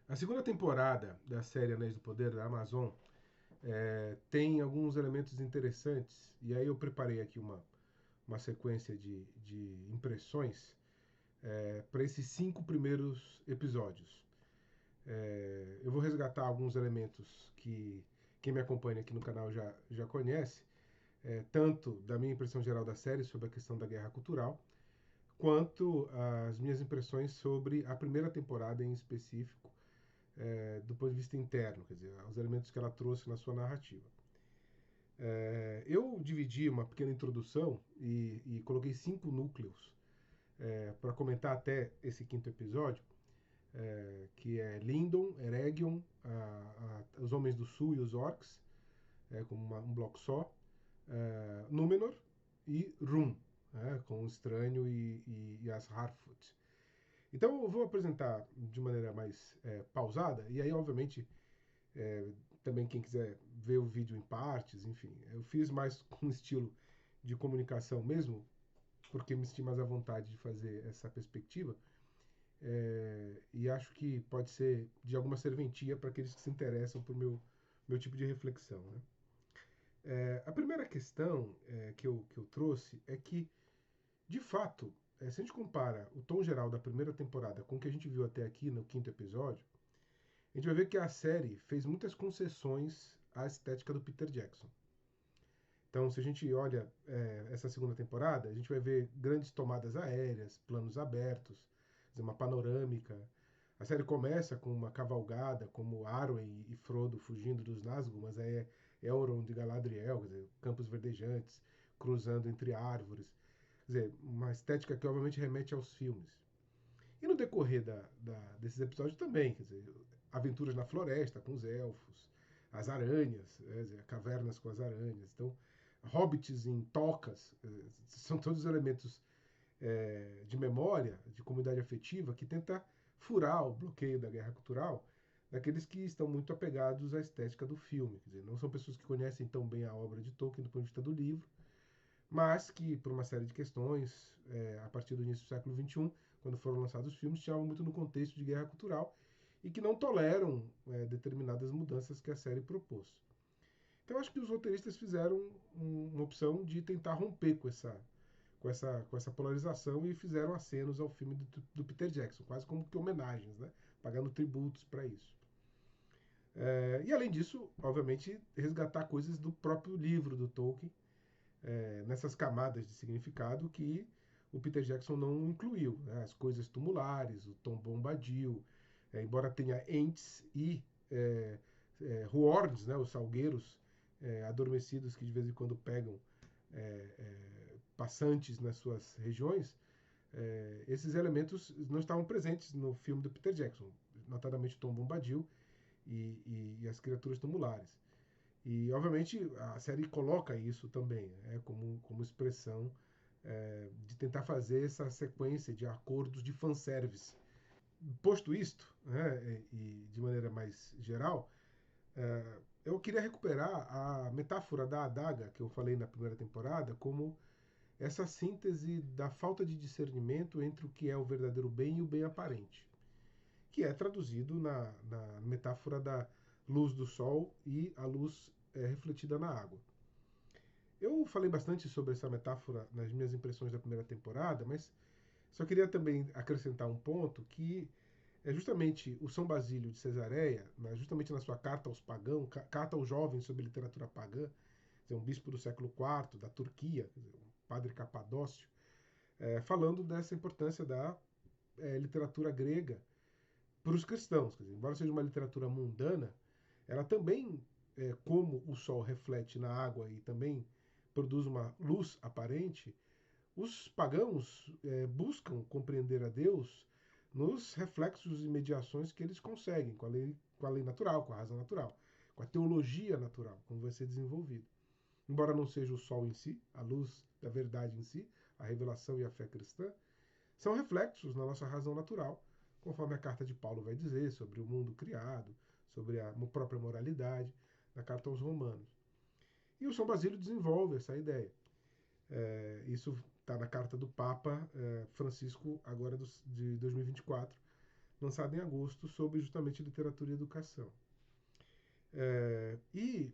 A segunda temporada da série Anéis do Poder da Amazon tem alguns elementos interessantes, e aí eu preparei aqui uma sequência de impressões para esses 5 primeiros episódios. Eu vou resgatar alguns elementos que quem me acompanha aqui no canal já conhece, tanto da minha impressão geral da série sobre a questão da guerra cultural, quanto as minhas impressões sobre a primeira temporada em específico, do ponto de vista interno, quer dizer, os elementos que ela trouxe na sua narrativa. Eu dividi uma pequena introdução e coloquei 5 núcleos para comentar até esse quinto episódio, que é Lindon, Eregion, os Homens do Sul e os Orcs, como um bloco só, Númenor e Rum, com o Estranho e as Harfoot. Então eu vou apresentar de maneira mais pausada, e aí, obviamente, também quem quiser ver o vídeo em partes, enfim, eu fiz mais com estilo de comunicação mesmo, porque me senti mais à vontade de fazer essa perspectiva, e acho que pode ser de alguma serventia para aqueles que se interessam por meu tipo de reflexão. Né? A primeira questão que eu trouxe é que, de fato, se a gente compara o tom geral da primeira temporada com o que a gente viu até aqui no quinto episódio, a gente vai ver que a série fez muitas concessões à estética do Peter Jackson. Então, se a gente olha essa segunda temporada, a gente vai ver grandes tomadas aéreas, planos abertos, uma panorâmica. A série começa com uma cavalgada, como Arwen e Frodo fugindo dos Nazgûl, mas aí é Elrond e Galadriel, quer dizer, campos verdejantes, cruzando entre árvores. Quer dizer, uma estética que obviamente remete aos filmes. E no decorrer desses episódios também, quer dizer, aventuras na floresta com os elfos, as aranhas, dizer, cavernas com as aranhas. Então, hobbits em tocas, são todos elementos de memória, de comunidade afetiva, que tenta furar o bloqueio da guerra cultural daqueles que estão muito apegados à estética do filme. Quer dizer, não são pessoas que conhecem tão bem a obra de Tolkien do ponto de vista do livro, mas que, por uma série de questões, a partir do início do século XXI, quando foram lançados os filmes, estavam muito no contexto de guerra cultural e que não toleram determinadas mudanças que a série propôs. Então, acho que os roteiristas fizeram uma opção de tentar romper com essa polarização e fizeram acenos ao filme do Peter Jackson, quase como que homenagens, né? Pagando tributos para isso. E, além disso, obviamente, resgatar coisas do próprio livro do Tolkien, nessas camadas de significado que o Peter Jackson não incluiu. Né? As coisas tumulares, o Tom Bombadil, embora tenha ents e huorns, né, os salgueiros adormecidos que de vez em quando pegam passantes nas suas regiões, esses elementos não estavam presentes no filme do Peter Jackson, notadamente o Tom Bombadil e as criaturas tumulares. E, obviamente, a série coloca isso também, como expressão de tentar fazer essa sequência de acordos de fanservice. Posto isto, né, e de maneira mais geral, eu queria recuperar a metáfora da adaga que eu falei na primeira temporada como essa síntese da falta de discernimento entre o que é o verdadeiro bem e o bem aparente, que é traduzido na metáfora da luz do sol e a luz refletida na água. Eu falei bastante sobre essa metáfora nas minhas impressões da primeira temporada, mas só queria também acrescentar um ponto que é justamente o São Basílio de Cesareia, justamente na sua carta aos pagãos, carta aos jovens sobre literatura pagã, um bispo do século IV da Turquia, um padre Capadócio, falando dessa importância da literatura grega para os cristãos. Quer dizer, embora seja uma literatura mundana, ela também, como o sol reflete na água e também produz uma luz aparente, os pagãos buscam compreender a Deus nos reflexos e mediações que eles conseguem com a lei natural, com a razão natural, com a teologia natural, como vai ser desenvolvido. Embora não seja o sol em si, a luz da verdade em si, a revelação e a fé cristã, são reflexos na nossa razão natural, conforme a carta de Paulo vai dizer sobre o mundo criado, sobre a própria moralidade, na carta aos Romanos. E o São Basílio desenvolve essa ideia. Isso está na carta do Papa Francisco, agora de 2024, lançado em agosto, sobre justamente literatura e educação. E,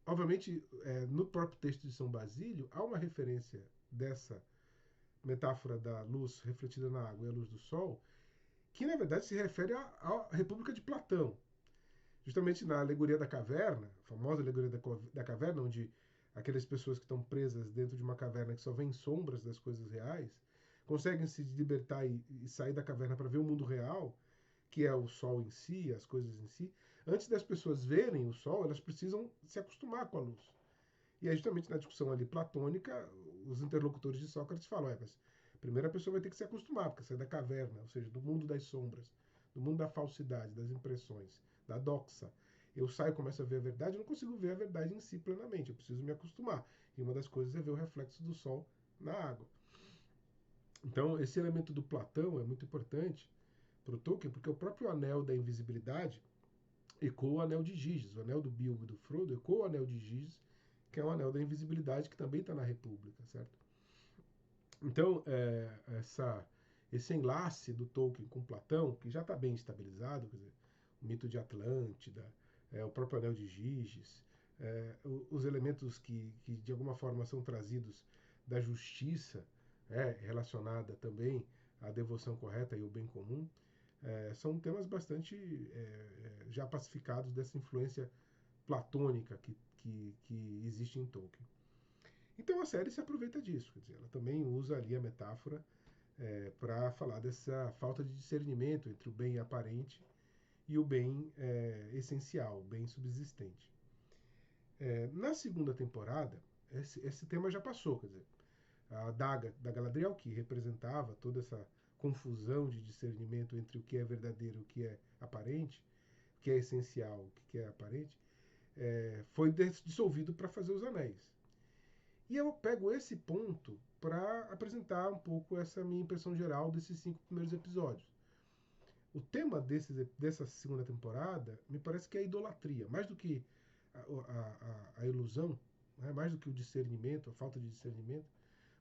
obviamente, no próprio texto de São Basílio, há uma referência dessa metáfora da luz refletida na água e a luz do sol, que na verdade se refere à República de Platão. Justamente na alegoria da caverna, a famosa alegoria da caverna, onde aquelas pessoas que estão presas dentro de uma caverna que só veem sombras das coisas reais, conseguem se libertar e sair da caverna para ver o mundo real, que é o sol em si, as coisas em si. Antes das pessoas verem o sol, elas precisam se acostumar com a luz. E aí, justamente na discussão ali platônica, os interlocutores de Sócrates falam: mas primeiro a pessoa vai ter que se acostumar, porque sair da caverna, ou seja, do mundo das sombras, do mundo da falsidade, das impressões, da doxa. Eu saio e começo a ver a verdade, eu não consigo ver a verdade em si plenamente, eu preciso me acostumar. E uma das coisas é ver o reflexo do sol na água. Então, esse elemento do Platão é muito importante para o Tolkien, porque o próprio anel da invisibilidade ecoa o anel de Giges. O anel do Bilbo e do Frodo ecoa o anel de Giges, que é o anel da invisibilidade, que também está na República, certo? Então, esse enlace do Tolkien com Platão, que já está bem estabilizado, quer dizer, o mito de Atlântida, o próprio anel de Giges, os elementos que de alguma forma são trazidos da justiça, relacionada também à devoção correta e ao bem comum, são temas bastante já pacificados dessa influência platônica que existe em Tolkien. Então a série se aproveita disso, quer dizer, ela também usa ali a metáfora para falar dessa falta de discernimento entre o bem aparente e o bem essencial, o bem subsistente. Na segunda temporada, esse tema já passou, quer dizer, a adaga da Galadriel, que representava toda essa confusão de discernimento entre o que é verdadeiro e o que é aparente, o que é essencial, o que é aparente, foi dissolvido para fazer os anéis. E eu pego esse ponto para apresentar um pouco essa minha impressão geral desses 5 primeiros episódios. O tema dessa segunda temporada me parece que é a idolatria, mais do que a ilusão, né? Mais do que o discernimento, a falta de discernimento,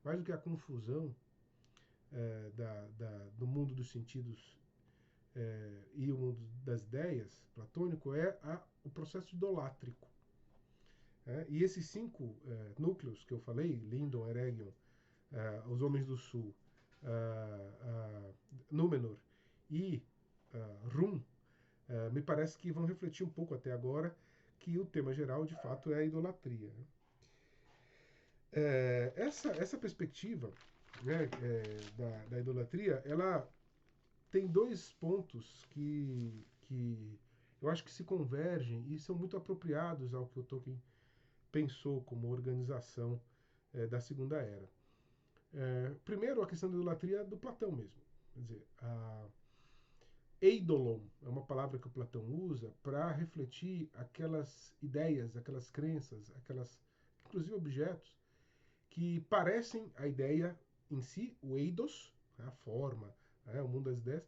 mais do que a confusão do mundo dos sentidos e o mundo das ideias platônico, o processo idolátrico. E esses 5 núcleos que eu falei, Lindon, Eregion, os Homens do Sul, Númenor e Rum, me parece que vão refletir um pouco até agora que o tema geral, de fato, é a idolatria. Essa perspectiva, né, da idolatria, ela tem 2 pontos que eu acho que se convergem e são muito apropriados ao que o Tolkien pensou como organização da Segunda Era. Primeiro, a questão da idolatria do Platão mesmo. Quer dizer, eidolon é uma palavra que o Platão usa para refletir aquelas ideias, aquelas crenças, inclusive objetos, que parecem a ideia em si, o eidos, a forma, o mundo das ideias,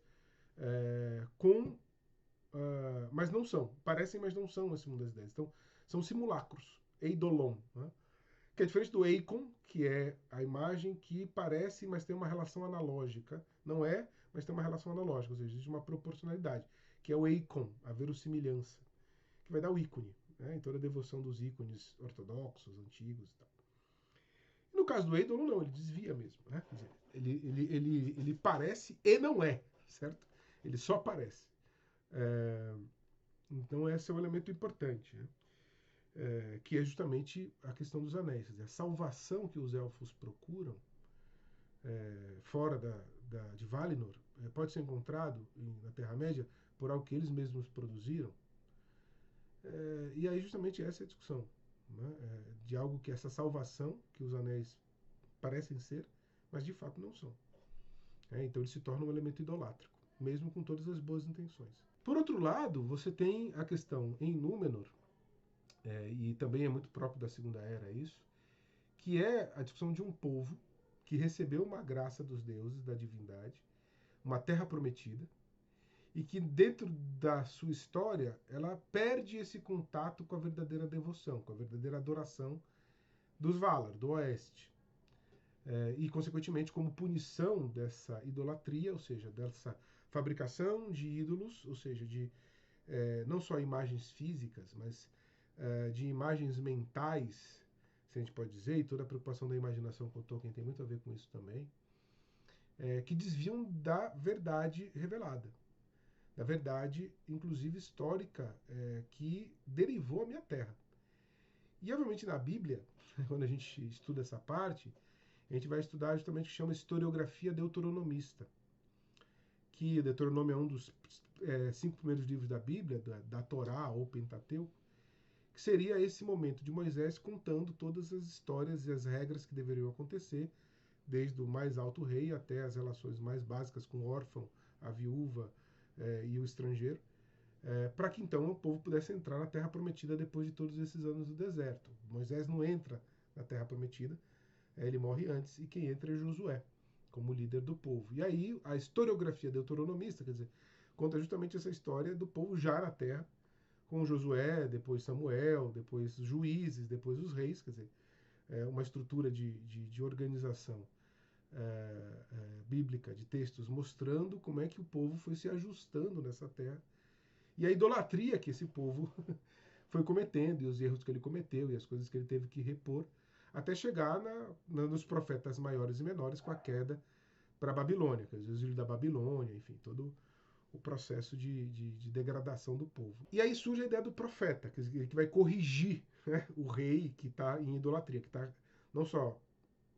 mas não são. Parecem, mas não são esse mundo das ideias. Então, são simulacros, eidolon, né? Que é diferente do eikon, que é a imagem que parece, mas tem uma relação analógica. Não é, mas tem uma relação analógica, ou seja, existe uma proporcionalidade, que é o eikon, a verossimilhança, que vai dar o ícone, né, em toda a devoção dos ícones ortodoxos, antigos e tal. E no caso do eidolon, não, ele desvia mesmo, né? Quer dizer, ele parece e não é, certo? Ele só parece. Então esse é um elemento importante, né? Que é justamente a questão dos anéis. A salvação que os elfos procuram fora de Valinor pode ser encontrado na Terra-média por algo que eles mesmos produziram. E aí justamente essa é a discussão, né? De algo que essa salvação que os anéis parecem ser, mas de fato não são. Então ele se torna um elemento idolátrico, mesmo com todas as boas intenções. Por outro lado, você tem a questão em Númenor, e também é muito próprio da Segunda Era isso, que é a discussão de um povo que recebeu uma graça dos deuses, da divindade, uma terra prometida, e que dentro da sua história ela perde esse contato com a verdadeira devoção, com a verdadeira adoração dos Valar, do Oeste. E, consequentemente, como punição dessa idolatria, ou seja, dessa fabricação de ídolos, ou seja, de não só imagens físicas, mas de imagens mentais, se a gente pode dizer, e toda a preocupação da imaginação com o Tolkien tem muito a ver com isso também, que desviam da verdade revelada, da verdade, inclusive histórica, que derivou a minha terra. E, obviamente, na Bíblia, quando a gente estuda essa parte, a gente vai estudar justamente o que chama historiografia deuteronomista, que Deuteronômio é um dos 5 primeiros livros da Bíblia, da Torá ou Pentateuco, que seria esse momento de Moisés contando todas as histórias e as regras que deveriam acontecer, desde o mais alto rei até as relações mais básicas com o órfão, a viúva e o estrangeiro, para que então o povo pudesse entrar na Terra Prometida depois de todos esses anos do deserto. Moisés não entra na Terra Prometida, ele morre antes, e quem entra é Josué, como líder do povo. E aí a historiografia deuteronomista, quer dizer, conta justamente essa história do povo já na Terra, com Josué, depois Samuel, depois os juízes, depois os reis, quer dizer, uma estrutura de organização bíblica, de textos, mostrando como é que o povo foi se ajustando nessa terra e a idolatria que esse povo foi cometendo, e os erros que ele cometeu, e as coisas que ele teve que repor, até chegar nos profetas maiores e menores com a queda para a Babilônia, quer dizer, o exílio da Babilônia, enfim, todo o processo de degradação do povo. E aí surge a ideia do profeta, que vai corrigir, né, o rei que está em idolatria, que está não só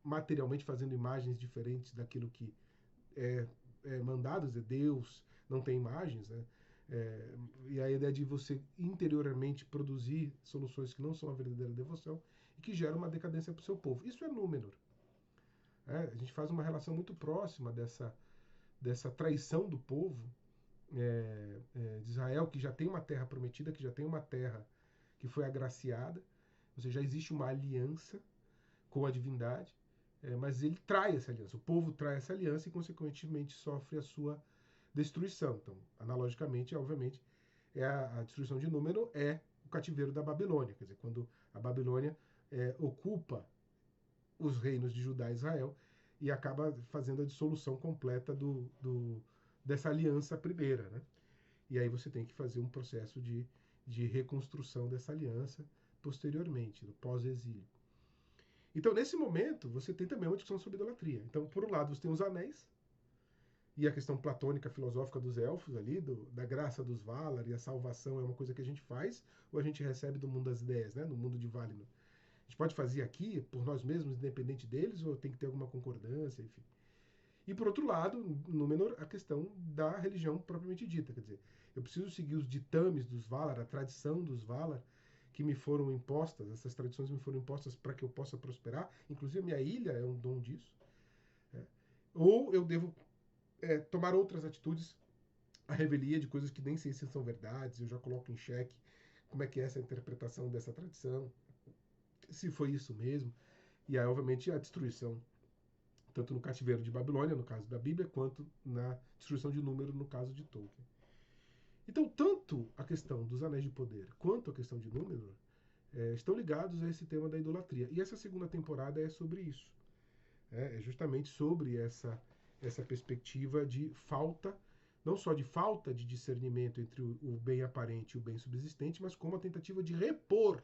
materialmente fazendo imagens diferentes daquilo que é mandado, dizer, Deus não tem imagens, né? E a ideia de você interiormente produzir soluções que não são a verdadeira devoção e que geram uma decadência para o seu povo. Isso é Númenor. A gente faz uma relação muito próxima dessa traição do povo de Israel, que já tem uma terra prometida, que já tem uma terra que foi agraciada, ou seja, já existe uma aliança com a divindade, mas ele trai essa aliança, o povo trai essa aliança e, consequentemente, sofre a sua destruição. Então, analogicamente, obviamente, a destruição de Númenor é o cativeiro da Babilônia, quer dizer, quando a Babilônia ocupa os reinos de Judá e Israel e acaba fazendo a dissolução completa dessa aliança primeira, né? E aí você tem que fazer um processo de reconstrução dessa aliança posteriormente, no pós-exílio. Então, nesse momento, você tem também uma discussão sobre idolatria. Então, por um lado, você tem os anéis, e a questão platônica, filosófica dos elfos ali, da graça dos Valar, e a salvação é uma coisa que a gente faz, ou a gente recebe do mundo das ideias, né, no mundo de Valinor. A gente pode fazer aqui, por nós mesmos, independente deles, ou tem que ter alguma concordância, enfim. E, por outro lado, Númenor, a questão da religião propriamente dita. Quer dizer, eu preciso seguir os ditames dos Valar, a tradição dos Valar, que me foram impostas, essas tradições me foram impostas para que eu possa prosperar, inclusive a minha ilha é um dom disso. Ou eu devo tomar outras atitudes, a revelia de coisas que nem sei se são verdades, eu já coloco em xeque como é que é essa interpretação dessa tradição, se foi isso mesmo, e aí, obviamente, a destruição, tanto no cativeiro de Babilônia, no caso da Bíblia, quanto na destruição de Númenor, no caso de Tolkien. Então, tanto a questão dos Anéis de Poder quanto a questão de Númenor estão ligados a esse tema da idolatria. E essa segunda temporada é sobre isso. É justamente sobre essa perspectiva de falta, não só de falta de discernimento entre o bem aparente e o bem subsistente, mas como a tentativa de repor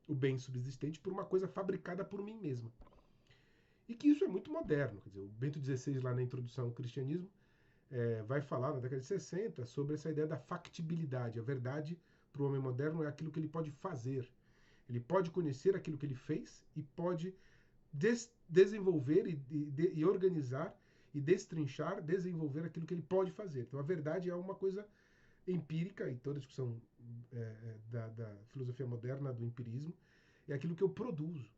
o bem subsistente por uma coisa fabricada por mim mesma. E que isso é muito moderno. Quer dizer, o Bento XVI, lá na introdução ao cristianismo, vai falar, na década de 60, sobre essa ideia da factibilidade. A verdade, para o homem moderno, é aquilo que ele pode fazer. Ele pode conhecer aquilo que ele fez e pode desenvolver e organizar e destrinchar, desenvolver aquilo que ele pode fazer. Então, a verdade é uma coisa empírica, e toda a discussão da filosofia moderna, do empirismo, é aquilo que eu produzo.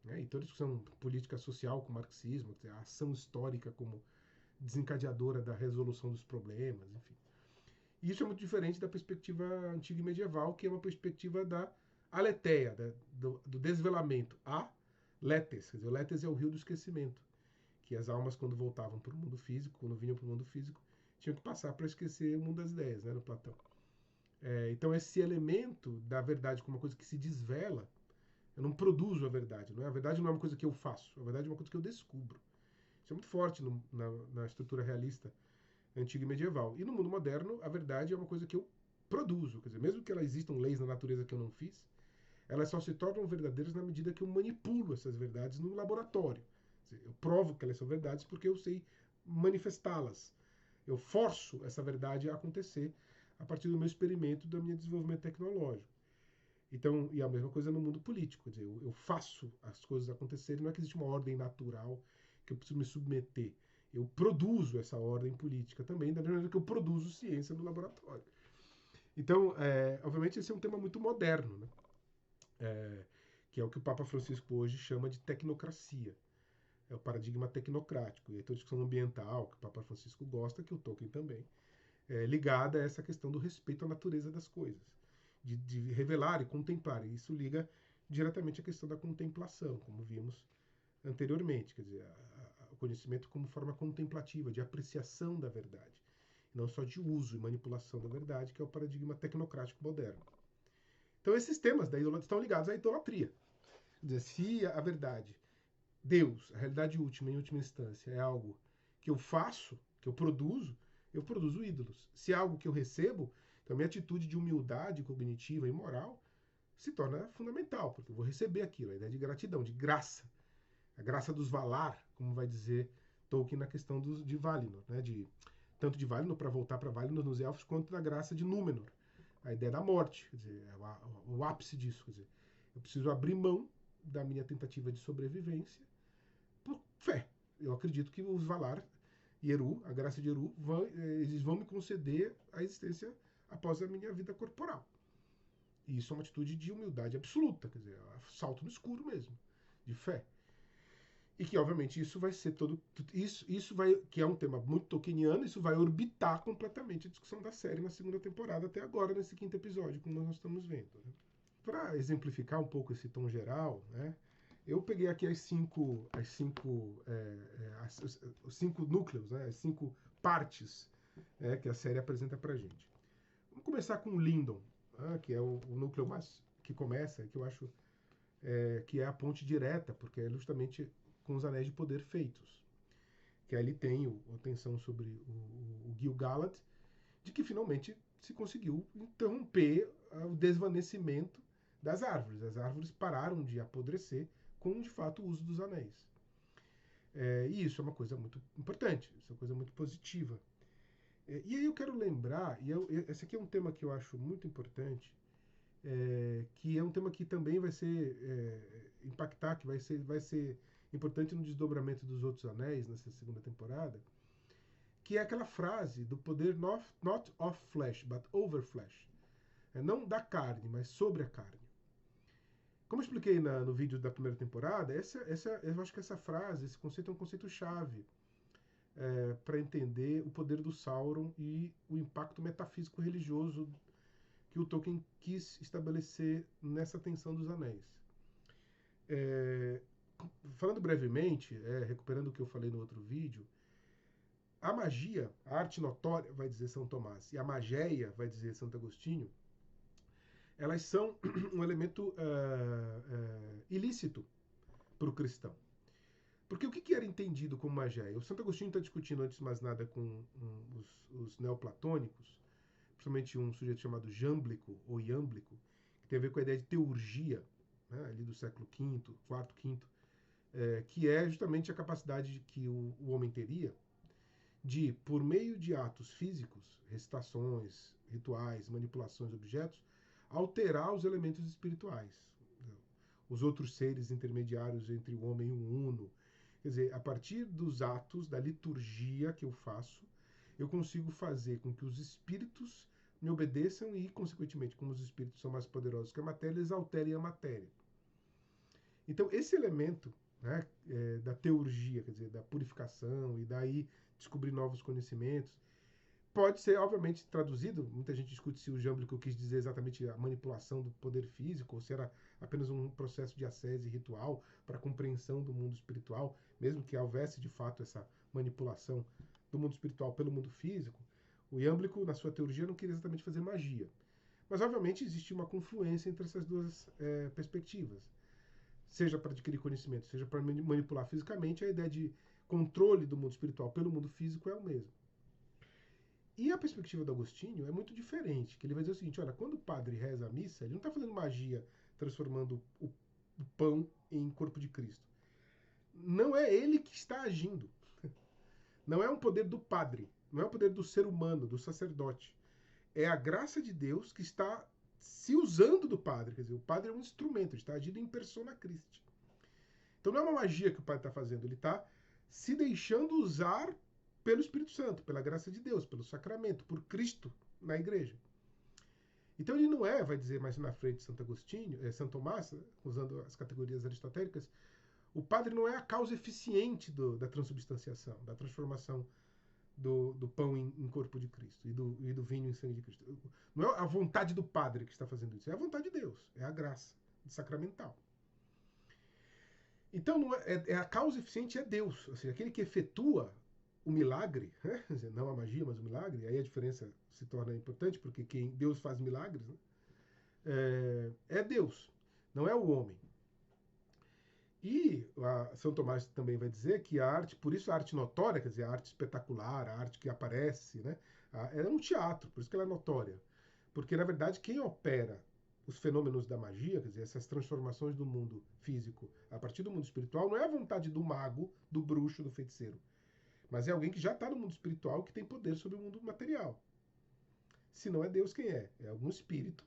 E toda a discussão política social com o marxismo, a ação histórica como desencadeadora da resolução dos problemas, enfim. E isso é muito diferente da perspectiva antiga e medieval, que é uma perspectiva da aletheia, do desvelamento. A letes, quer dizer, o letes é o rio do esquecimento, que as almas, quando voltavam para o mundo físico, quando vinham para o mundo físico, tinham que passar para esquecer o mundo das ideias, né, no Platão. Então, esse elemento da verdade como uma coisa que se desvela, eu não produzo a verdade. A verdade não é uma coisa que eu faço, a verdade é uma coisa que eu descubro. Isso é muito forte na estrutura realista antigo e medieval. E no mundo moderno, a verdade é uma coisa que eu produzo. Quer dizer, mesmo que existam leis na natureza que eu não fiz, elas só se tornam verdadeiras na medida que eu manipulo essas verdades no laboratório. Quer dizer, eu provo que elas são verdades porque eu sei manifestá-las. Eu forço essa verdade a acontecer a partir do meu experimento, do meu desenvolvimento tecnológico. Então, e a mesma coisa no mundo político. Quer dizer, eu faço as coisas acontecerem, não é que existe uma ordem natural que eu preciso me submeter. Eu produzo essa ordem política também, da mesma maneira que eu produzo ciência no laboratório. Então, obviamente, esse é um tema muito moderno, né? Que é o que o Papa Francisco hoje chama de tecnocracia. É o paradigma tecnocrático. E aí, toda a discussão ambiental, que o Papa Francisco gosta, que o Tolkien também, ligada a essa questão do respeito à natureza das coisas, de revelar e contemplar. E isso liga diretamente à questão da contemplação, como vimos anteriormente, quer dizer, o conhecimento como forma contemplativa, de apreciação da verdade, não só de uso e manipulação da verdade, que é o paradigma tecnocrático moderno. Então, esses temas da idolatria estão ligados à idolatria. Quer dizer, se a verdade, Deus, a realidade última, em última instância, é algo que eu faço, que eu produzo ídolos. Se é algo que eu recebo, então a minha atitude de humildade cognitiva e moral se torna fundamental, porque eu vou receber aquilo, a ideia de gratidão, de graça. A graça dos Valar, como vai dizer Tolkien na questão de Valinor, né? Tanto de Valinor para voltar para Valinor nos elfos, quanto da graça de Númenor. A ideia da morte, quer dizer, o ápice disso. Quer dizer, eu preciso abrir mão da minha tentativa de sobrevivência por fé. Eu acredito que os Valar e Eru, a graça de Eru, eles vão me conceder a existência após a minha vida corporal. E isso é uma atitude de humildade absoluta, quer dizer, salto no escuro mesmo, de fé. E que, obviamente, isso vai ser todo. Isso vai. Que é um tema muito tolkieniano, isso vai orbitar completamente a discussão da série na segunda temporada, até agora, nesse quinto episódio, como nós estamos vendo. Né? Para exemplificar um pouco esse tom geral, né? Eu peguei aqui os cinco núcleos, né? As cinco partes que a série apresenta pra gente. Vamos começar com Lindon, né? Que é o núcleo mais que começa, que eu acho que é a ponte direta, porque é justamente com os Anéis de Poder feitos. Que ali tem a tensão sobre o Gil-galad, de que finalmente se conseguiu interromper o desvanecimento das árvores. As árvores pararam de apodrecer com, de fato, o uso dos anéis. E isso é uma coisa muito importante, isso é uma coisa muito positiva. E aí eu quero lembrar, esse aqui é um tema que eu acho muito importante, que é um tema que também vai ser impactar, que vai ser importante no desdobramento dos outros anéis nessa segunda temporada, que é aquela frase do poder not of flesh, but over flesh. Não da carne, mas sobre a carne. Como eu expliquei no vídeo da primeira temporada, eu acho que essa frase, esse conceito é um conceito-chave para entender o poder do Sauron e o impacto metafísico religioso que o Tolkien quis estabelecer nessa tensão dos anéis. Falando brevemente, recuperando o que eu falei no outro vídeo, a magia, a arte notória, vai dizer São Tomás, e a mageia, vai dizer Santo Agostinho, elas são um elemento ilícito para o cristão. Porque o que era entendido como magia? O Santo Agostinho está discutindo, antes de mais nada, com os neoplatônicos, principalmente um sujeito chamado Jâmblico, ou Iâmblico, que tem a ver com a ideia de teurgia, né, ali do século V, IV, V, que é justamente a capacidade que o homem teria de, por meio de atos físicos, recitações, rituais, manipulações de objetos, alterar os elementos espirituais, os outros seres intermediários entre o homem e o uno. Quer dizer, a partir dos atos, da liturgia que eu faço, eu consigo fazer com que os espíritos me obedeçam e, consequentemente, como os espíritos são mais poderosos que a matéria, eles alterem a matéria. Então, esse elemento, né, da teurgia, quer dizer, da purificação e daí descobrir novos conhecimentos, pode ser, obviamente, traduzido. Muita gente discute se o Jâmblico quis dizer exatamente a manipulação do poder físico ou se era apenas um processo de ascese ritual para a compreensão do mundo espiritual, mesmo que houvesse de fato essa manipulação do mundo espiritual pelo mundo físico. O Jâmblico, na sua teologia, não queria exatamente fazer magia. Mas, obviamente, existe uma confluência entre essas duas perspectivas. Seja para adquirir conhecimento, seja para manipular fisicamente, a ideia de controle do mundo espiritual pelo mundo físico é o mesmo. E a perspectiva do Agostinho é muito diferente, que ele vai dizer o seguinte, olha, quando o padre reza a missa, ele não está fazendo magia transformando o pão em corpo de Cristo. Não é ele que está agindo. Não é um poder do padre, não é um poder do ser humano, do sacerdote. É a graça de Deus que está se usando do padre. Quer dizer, o padre é um instrumento, ele está agindo em persona Christi. Então não é uma magia que o padre está fazendo, ele está se deixando usar pelo Espírito Santo, pela graça de Deus, pelo sacramento, por Cristo na igreja. Então ele não é, vai dizer mais na frente Santo Agostinho, Santo Tomás, usando as categorias aristotélicas, o padre não é a causa eficiente da transubstanciação, da transformação do pão em corpo de Cristo e do vinho em sangue de Cristo. Não é a vontade do padre que está fazendo isso, é a vontade de Deus, é a graça sacramental. Então a causa eficiente é Deus, ou seja, aquele que efetua o milagre, né? Não a magia, mas o milagre, aí a diferença se torna importante, porque quem Deus faz milagres, né? É Deus, não é o homem. E São Tomás também vai dizer que a arte, por isso a arte notória, quer dizer, a arte espetacular, a arte que aparece, né? É um teatro, por isso que ela é notória. Porque, na verdade, quem opera os fenômenos da magia, quer dizer, essas transformações do mundo físico a partir do mundo espiritual, não é a vontade do mago, do bruxo, do feiticeiro. Mas é alguém que já está no mundo espiritual, que tem poder sobre o mundo material. Se não é Deus, quem é? É algum espírito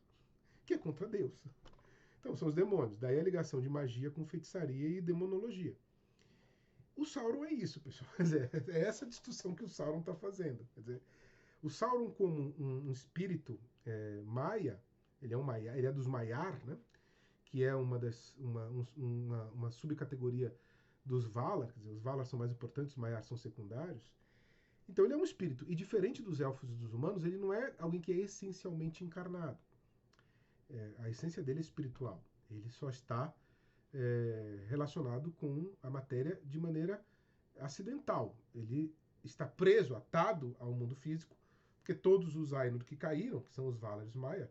que é contra Deus. Então, são os demônios. Daí a ligação de magia com feitiçaria e demonologia. O Sauron é isso, pessoal. Quer dizer, é essa discussão que o Sauron está fazendo. Quer dizer, o Sauron, como um espírito maia, ele é um maia, ele é dos Maiar, né? Que é uma subcategoria dos Valar. Quer dizer, os Valar são mais importantes, os Maiar são secundários. Então ele é um espírito. E diferente dos elfos e dos humanos, ele não é alguém que é essencialmente encarnado. A essência dele é espiritual. Ele só está relacionado com a matéria de maneira acidental. Ele está preso, atado ao mundo físico, porque todos os Ainur que caíram, que são os Valar e os Maia,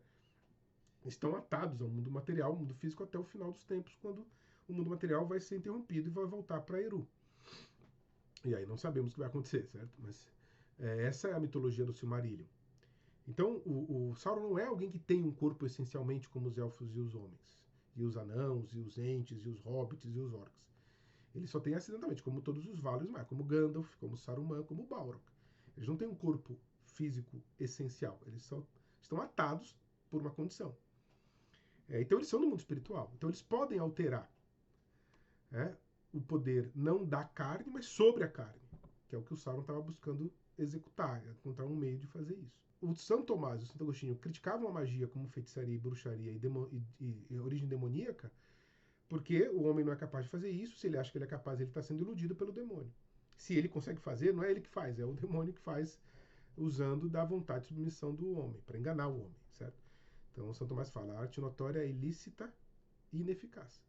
estão atados ao mundo material, ao mundo físico, até o final dos tempos, quando o mundo material vai ser interrompido e vai voltar para Eru. E aí não sabemos o que vai acontecer, certo? Mas essa é a mitologia do Silmarillion. Então, o Sauron não é alguém que tem um corpo essencialmente como os elfos e os homens, e os anãos, e os entes, e os hobbits, e os orcs. Ele só tem acidentalmente, como todos os Valar, mas como Gandalf, como Saruman, como Balrog. Eles não têm um corpo físico essencial, eles só estão atados por uma condição. Então eles são no mundo espiritual, então eles podem alterar o poder não da carne, mas sobre a carne, que é o que o Sauron estava buscando executar, encontrar um meio de fazer isso. O São Tomás e o Santo Agostinho criticavam a magia como feitiçaria e bruxaria e origem demoníaca, porque o homem não é capaz de fazer isso. Se ele acha que ele é capaz, ele está sendo iludido pelo demônio. Se ele consegue fazer, não é ele que faz, é o demônio que faz, usando da vontade de submissão do homem, para enganar o homem, certo? Então, São Tomás fala, a arte notória é ilícita e ineficaz.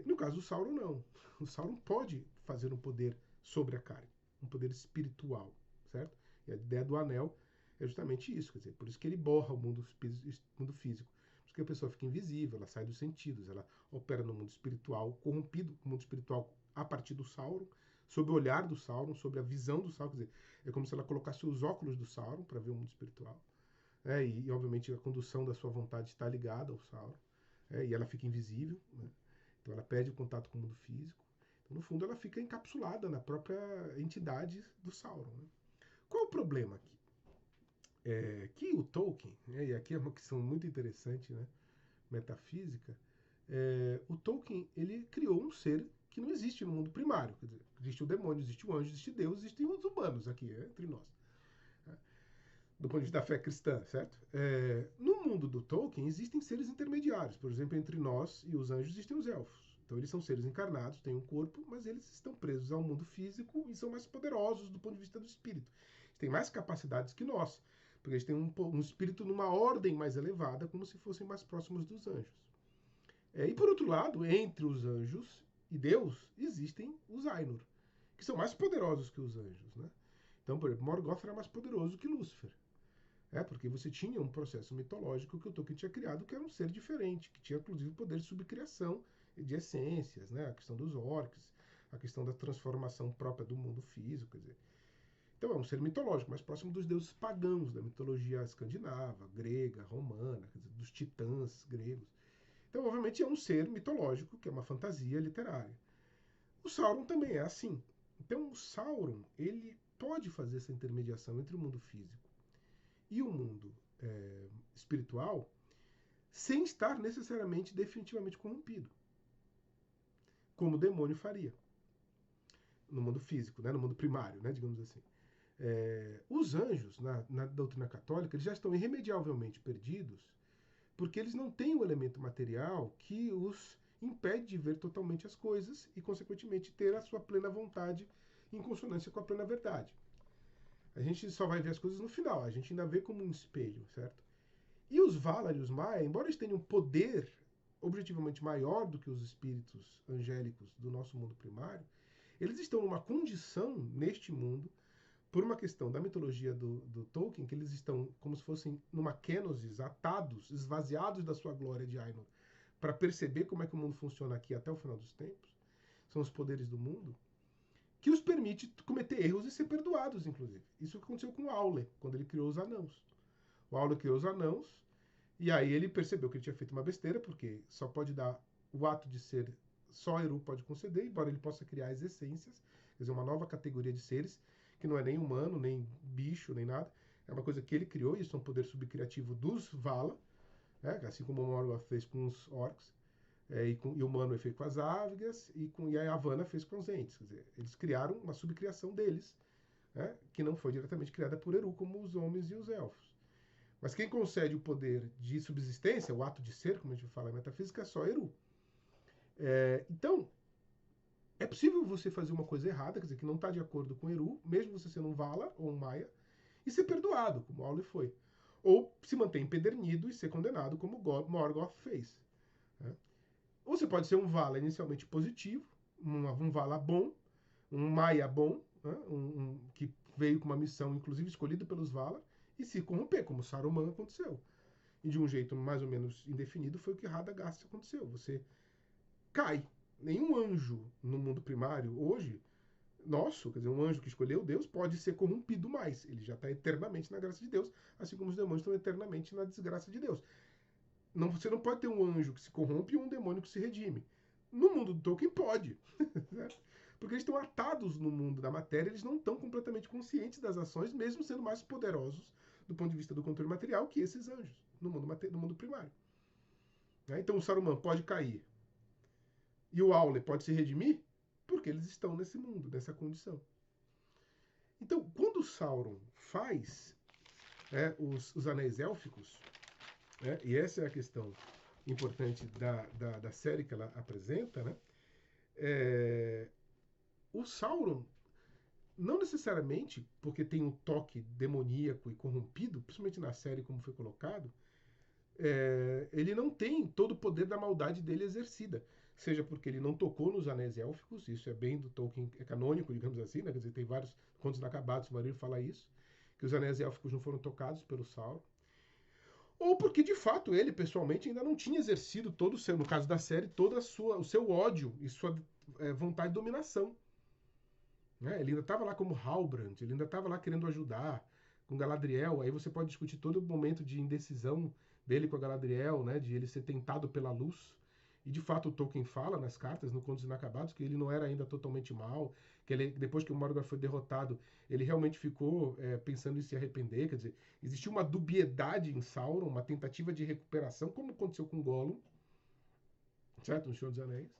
No caso do Sauron, não. O Sauron pode fazer um poder sobre a carne, um poder espiritual, certo? E a ideia do anel é justamente isso, quer dizer, por isso que ele borra o mundo físico. Porque a pessoa fica invisível, ela sai dos sentidos, ela opera no mundo espiritual, corrompido com o mundo espiritual a partir do Sauron, sob o olhar do Sauron, sob a visão do Sauron, quer dizer, é como se ela colocasse os óculos do Sauron para ver o mundo espiritual. E, obviamente, a condução da sua vontade está ligada ao Sauron, e ela fica invisível, né? Então ela perde o contato com o mundo físico. Então, no fundo, ela fica encapsulada na própria entidade do Sauron. Né? Qual o problema aqui? Que o Tolkien, e aqui é uma questão muito interessante, né, metafísica, o Tolkien ele criou um ser que não existe no mundo primário. Quer dizer, existe o demônio, existe o anjo, existe Deus, existem os humanos aqui, entre nós. Do ponto de vista da fé cristã, certo? No mundo do Tolkien existem seres intermediários. Por exemplo, entre nós e os anjos existem os elfos. Então eles são seres encarnados, têm um corpo, mas eles estão presos ao mundo físico e são mais poderosos do ponto de vista do espírito. Eles têm mais capacidades que nós, porque eles têm um espírito numa ordem mais elevada, como se fossem mais próximos dos anjos. E por outro lado, entre os anjos e Deus, existem os Ainur, que são mais poderosos que os anjos. Né? Então, por exemplo, Morgoth era mais poderoso que Lúcifer. Porque você tinha um processo mitológico que o Tolkien tinha criado, que era um ser diferente, que tinha inclusive poder de subcriação de essências, né? A questão dos orcs, a questão da transformação própria do mundo físico, quer dizer. Então é um ser mitológico, mais próximo dos deuses pagãos, da mitologia escandinava, grega, romana, quer dizer, dos titãs gregos. Então, obviamente, é um ser mitológico, que é uma fantasia literária. O Sauron também é assim. Então, o Sauron, ele pode fazer essa intermediação entre o mundo físico e o mundo espiritual sem estar necessariamente definitivamente corrompido, como o demônio faria no mundo físico, né, no mundo primário, né, digamos assim. Os anjos, na doutrina católica, eles já estão irremediavelmente perdidos porque eles não têm o elemento material que os impede de ver totalmente as coisas e, consequentemente, ter a sua plena vontade em consonância com a plena verdade. A gente só vai ver as coisas no final, a gente ainda vê como um espelho, certo? E os Valar e os Maia, embora eles tenham poder objetivamente maior do que os espíritos angélicos do nosso mundo primário, eles estão numa condição neste mundo, por uma questão da mitologia do Tolkien, que eles estão como se fossem numa kenosis, atados, esvaziados da sua glória de Ainur, para perceber como é que o mundo funciona aqui até o final dos tempos, são os poderes do mundo, que os permite cometer erros e ser perdoados, inclusive. Isso aconteceu com o Aule, quando ele criou os anãos. O Aule criou os anãos, e aí ele percebeu que ele tinha feito uma besteira, porque só pode dar o ato de ser, só Eru pode conceder, embora ele possa criar as essências, quer dizer, uma nova categoria de seres, que não é nem humano, nem bicho, nem nada. É uma coisa que ele criou, e isso é um poder subcriativo dos Vala, né? Assim como o Morgoth fez com os orcs, e o Manwë fez com as Ávigas, e a Yavanna fez com os Ents. Quer dizer, eles criaram uma subcriação deles, né? Que não foi diretamente criada por Eru, como os homens e os elfos. Mas quem concede o poder de subsistência, o ato de ser, como a gente fala em metafísica, é só Eru. Então, é possível você fazer uma coisa errada, quer dizer, que não está de acordo com Eru, mesmo você sendo um Valar ou um Maia, e ser perdoado, como Aule foi. Ou se manter empedernido e ser condenado, como Morgoth fez. Né? Ou você pode ser um Valar inicialmente positivo, um Valar bom, um Maia bom, né? Que veio com uma missão, inclusive escolhido pelos Valar, e se corromper, como Saruman aconteceu. E de um jeito mais ou menos indefinido foi o que Radagast aconteceu. Você cai. Nenhum anjo no mundo primário hoje, nosso, quer dizer, um anjo que escolheu Deus, pode ser corrompido mais. Ele já está eternamente na graça de Deus, assim como os demônios estão eternamente na desgraça de Deus. Não, você não pode ter um anjo que se corrompe e um demônio que se redime. No mundo do Tolkien pode. Porque eles estão atados no mundo da matéria, eles não estão completamente conscientes das ações, mesmo sendo mais poderosos do ponto de vista do controle material que esses anjos no mundo primário. Então o Saruman pode cair e o Aule pode se redimir porque eles estão nesse mundo, nessa condição. Então, quando o Sauron faz os anéis élficos, e essa é a questão importante da série que ela apresenta, né? O Sauron, não necessariamente porque tem um toque demoníaco e corrompido, principalmente na série como foi colocado, ele não tem todo o poder da maldade dele exercida. Seja porque ele não tocou nos anéis élficos, isso é bem do Tolkien, é canônico, digamos assim, né? Quer dizer, tem vários contos inacabados, o Marinho fala isso, que os anéis élficos não foram tocados pelo Sauron. Ou porque, de fato, ele, pessoalmente, ainda não tinha exercido todo o seu, no caso da série, todo o seu ódio e sua vontade de dominação. Né? Ele ainda estava lá como Halbrand, ele ainda estava lá querendo ajudar com Galadriel. Aí você pode discutir todo o momento de indecisão dele com a Galadriel, né? De ele ser tentado pela luz. E de fato o Tolkien fala nas cartas, no Contos Inacabados, que ele não era ainda totalmente mal, que ele, depois que o Morgoth foi derrotado, ele realmente ficou pensando em se arrepender. Quer dizer, existiu uma dubiedade em Sauron, uma tentativa de recuperação, como aconteceu com Gollum, certo? No Senhor dos Anéis.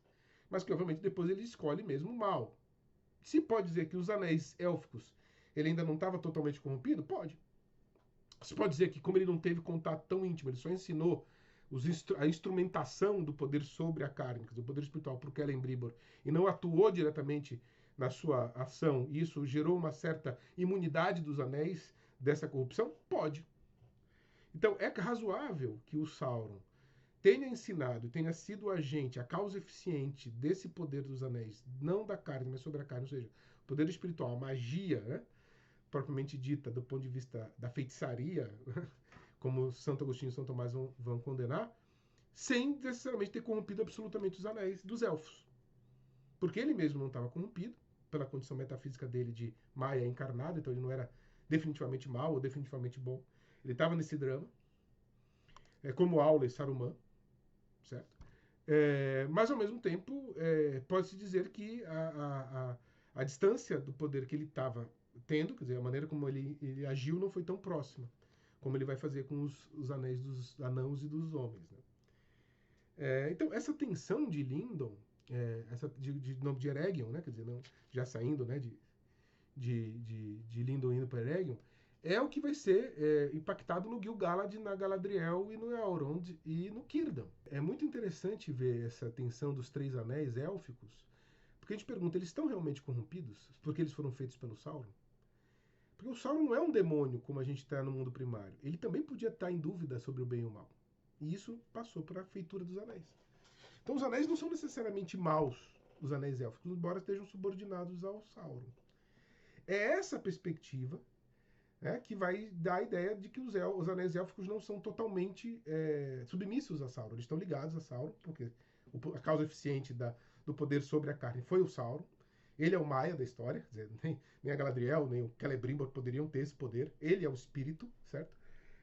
Mas que obviamente depois ele escolhe mesmo o mal. Se pode dizer que os anéis élficos ele ainda não estava totalmente corrompido? Pode. Se pode dizer que, como ele não teve contato tão íntimo, ele só ensinou a instrumentação do poder sobre a carne, do poder espiritual, para o Celebrimbor, e não atuou diretamente na sua ação, e isso gerou uma certa imunidade dos anéis dessa corrupção? Pode. Então, é razoável que o Sauron tenha ensinado, tenha sido o agente, a causa eficiente desse poder dos anéis, não da carne, mas sobre a carne, ou seja, o poder espiritual, a magia, né, propriamente dita, do ponto de vista da feitiçaria, como Santo Agostinho e São Tomás vão condenar, sem necessariamente ter corrompido absolutamente os anéis dos elfos. Porque ele mesmo não estava corrompido, pela condição metafísica dele de Maia encarnado, então ele não era definitivamente mal ou definitivamente bom. Ele estava nesse drama, como Aula e Saruman, certo? Mas, ao mesmo tempo, pode-se dizer que a distância do poder que ele estava tendo, quer dizer, a maneira como ele agiu não foi tão próxima como ele vai fazer com os anéis dos anãos e dos homens. Né? Então, essa tensão de Lindon, essa de Eregion, né? Quer dizer, não, já saindo, né, de Lindon indo para Eregion, é o que vai ser impactado no Gil-galad, na Galadriel e no Elrond e no Círdan. É muito interessante ver essa tensão dos três anéis élficos, porque a gente pergunta, eles estão realmente corrompidos? Porque eles foram feitos pelo Sauron? Porque o Sauron não é um demônio, como a gente está no mundo primário. Ele também podia estar em dúvida sobre o bem e o mal. E isso passou para a feitura dos anéis. Então os anéis não são necessariamente maus, os anéis élficos, embora estejam subordinados ao Sauron. É essa perspectiva que vai dar a ideia de que os anéis élficos não são totalmente submissos a Sauron. Eles estão ligados a Sauron, porque a causa eficiente do poder sobre a carne foi o Sauron. Ele é o Maia da história, quer dizer, nem a Galadriel, nem o Celebrimbor poderiam ter esse poder. Ele é o espírito, certo?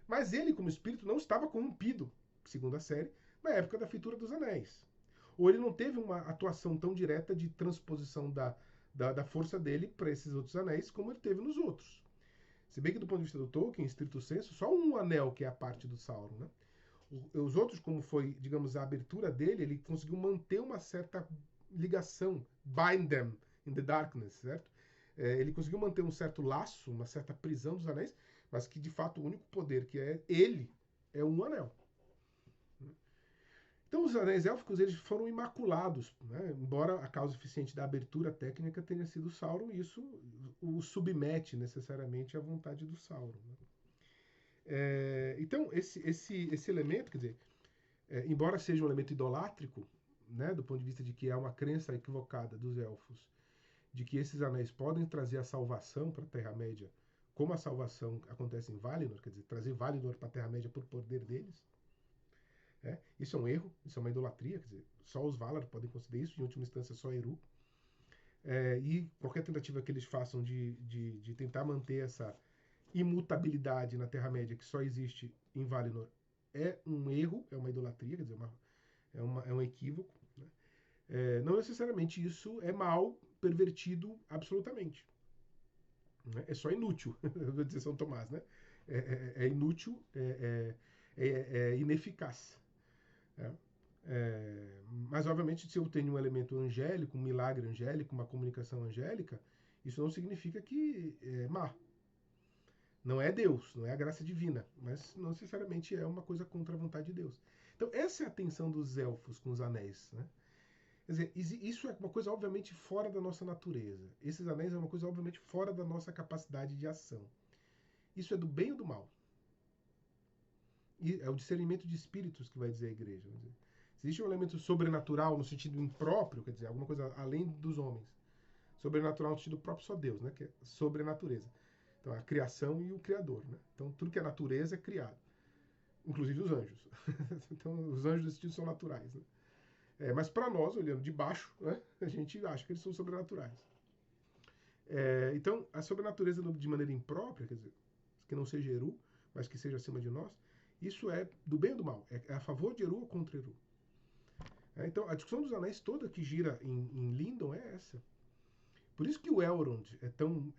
Mas ele, como espírito, não estava corrompido, segundo a série, na época da feitura dos anéis. Ou ele não teve uma atuação tão direta de transposição da força dele para esses outros anéis como ele teve nos outros. Se bem que do ponto de vista do Tolkien, em estrito senso, só um anel que é a parte do Sauron, né? Os outros, como foi, digamos, a abertura dele, ele conseguiu manter uma certa ligação, bind them in the darkness, certo? Ele conseguiu manter um certo laço, uma certa prisão dos anéis, mas que de fato o único poder que é ele é um anel. Então os anéis élficos eles foram imaculados, né? Embora a causa eficiente da abertura técnica tenha sido Sauron, isso o submete necessariamente à vontade do Sauron. Né? Então esse elemento, quer dizer, embora seja um elemento idolátrico, né, do ponto de vista de que é uma crença equivocada dos elfos, de que esses anéis podem trazer a salvação para a Terra-média, como a salvação acontece em Valinor, quer dizer, trazer Valinor para a Terra-média por poder deles. Isso é um erro, isso é uma idolatria, quer dizer, só os Valar podem conceder isso, em última instância só Eru. E qualquer tentativa que eles façam de tentar manter essa imutabilidade na Terra-média que só existe em Valinor é um erro, é uma idolatria, quer dizer, é um equívoco. Né? Não necessariamente isso é mal, pervertido absolutamente. Né? É só inútil, vou dizer São Tomás, né? É inútil, é ineficaz. Mas, obviamente, se eu tenho um elemento angélico, um milagre angélico, uma comunicação angélica, isso não significa que é má. Não é Deus, não é a graça divina, mas não necessariamente é uma coisa contra a vontade de Deus. Então, essa é a tensão dos elfos com os anéis. Né? Quer dizer, isso é uma coisa, obviamente, fora da nossa natureza. Esses anéis é uma coisa, obviamente, fora da nossa capacidade de ação. Isso é do bem ou do mal? E é o discernimento de espíritos que vai dizer a igreja. Vai dizer. Se existe um elemento sobrenatural no sentido impróprio, quer dizer, alguma coisa além dos homens, sobrenatural no sentido próprio só Deus, né? Que é sobre a natureza. Então, a criação e o criador, né? Então, tudo que é natureza é criado. Inclusive os anjos. Então, os anjos desse sentido são naturais, né? Mas para nós, olhando de baixo, né, a gente acha que eles são sobrenaturais. Então, a sobrenatureza de maneira imprópria, quer dizer, que não seja Eru, mas que seja acima de nós, isso é do bem ou do mal? É a favor de Eru ou contra Eru? Então, a discussão dos anéis toda que gira em Lindon é essa. Por isso que o Elrond é tão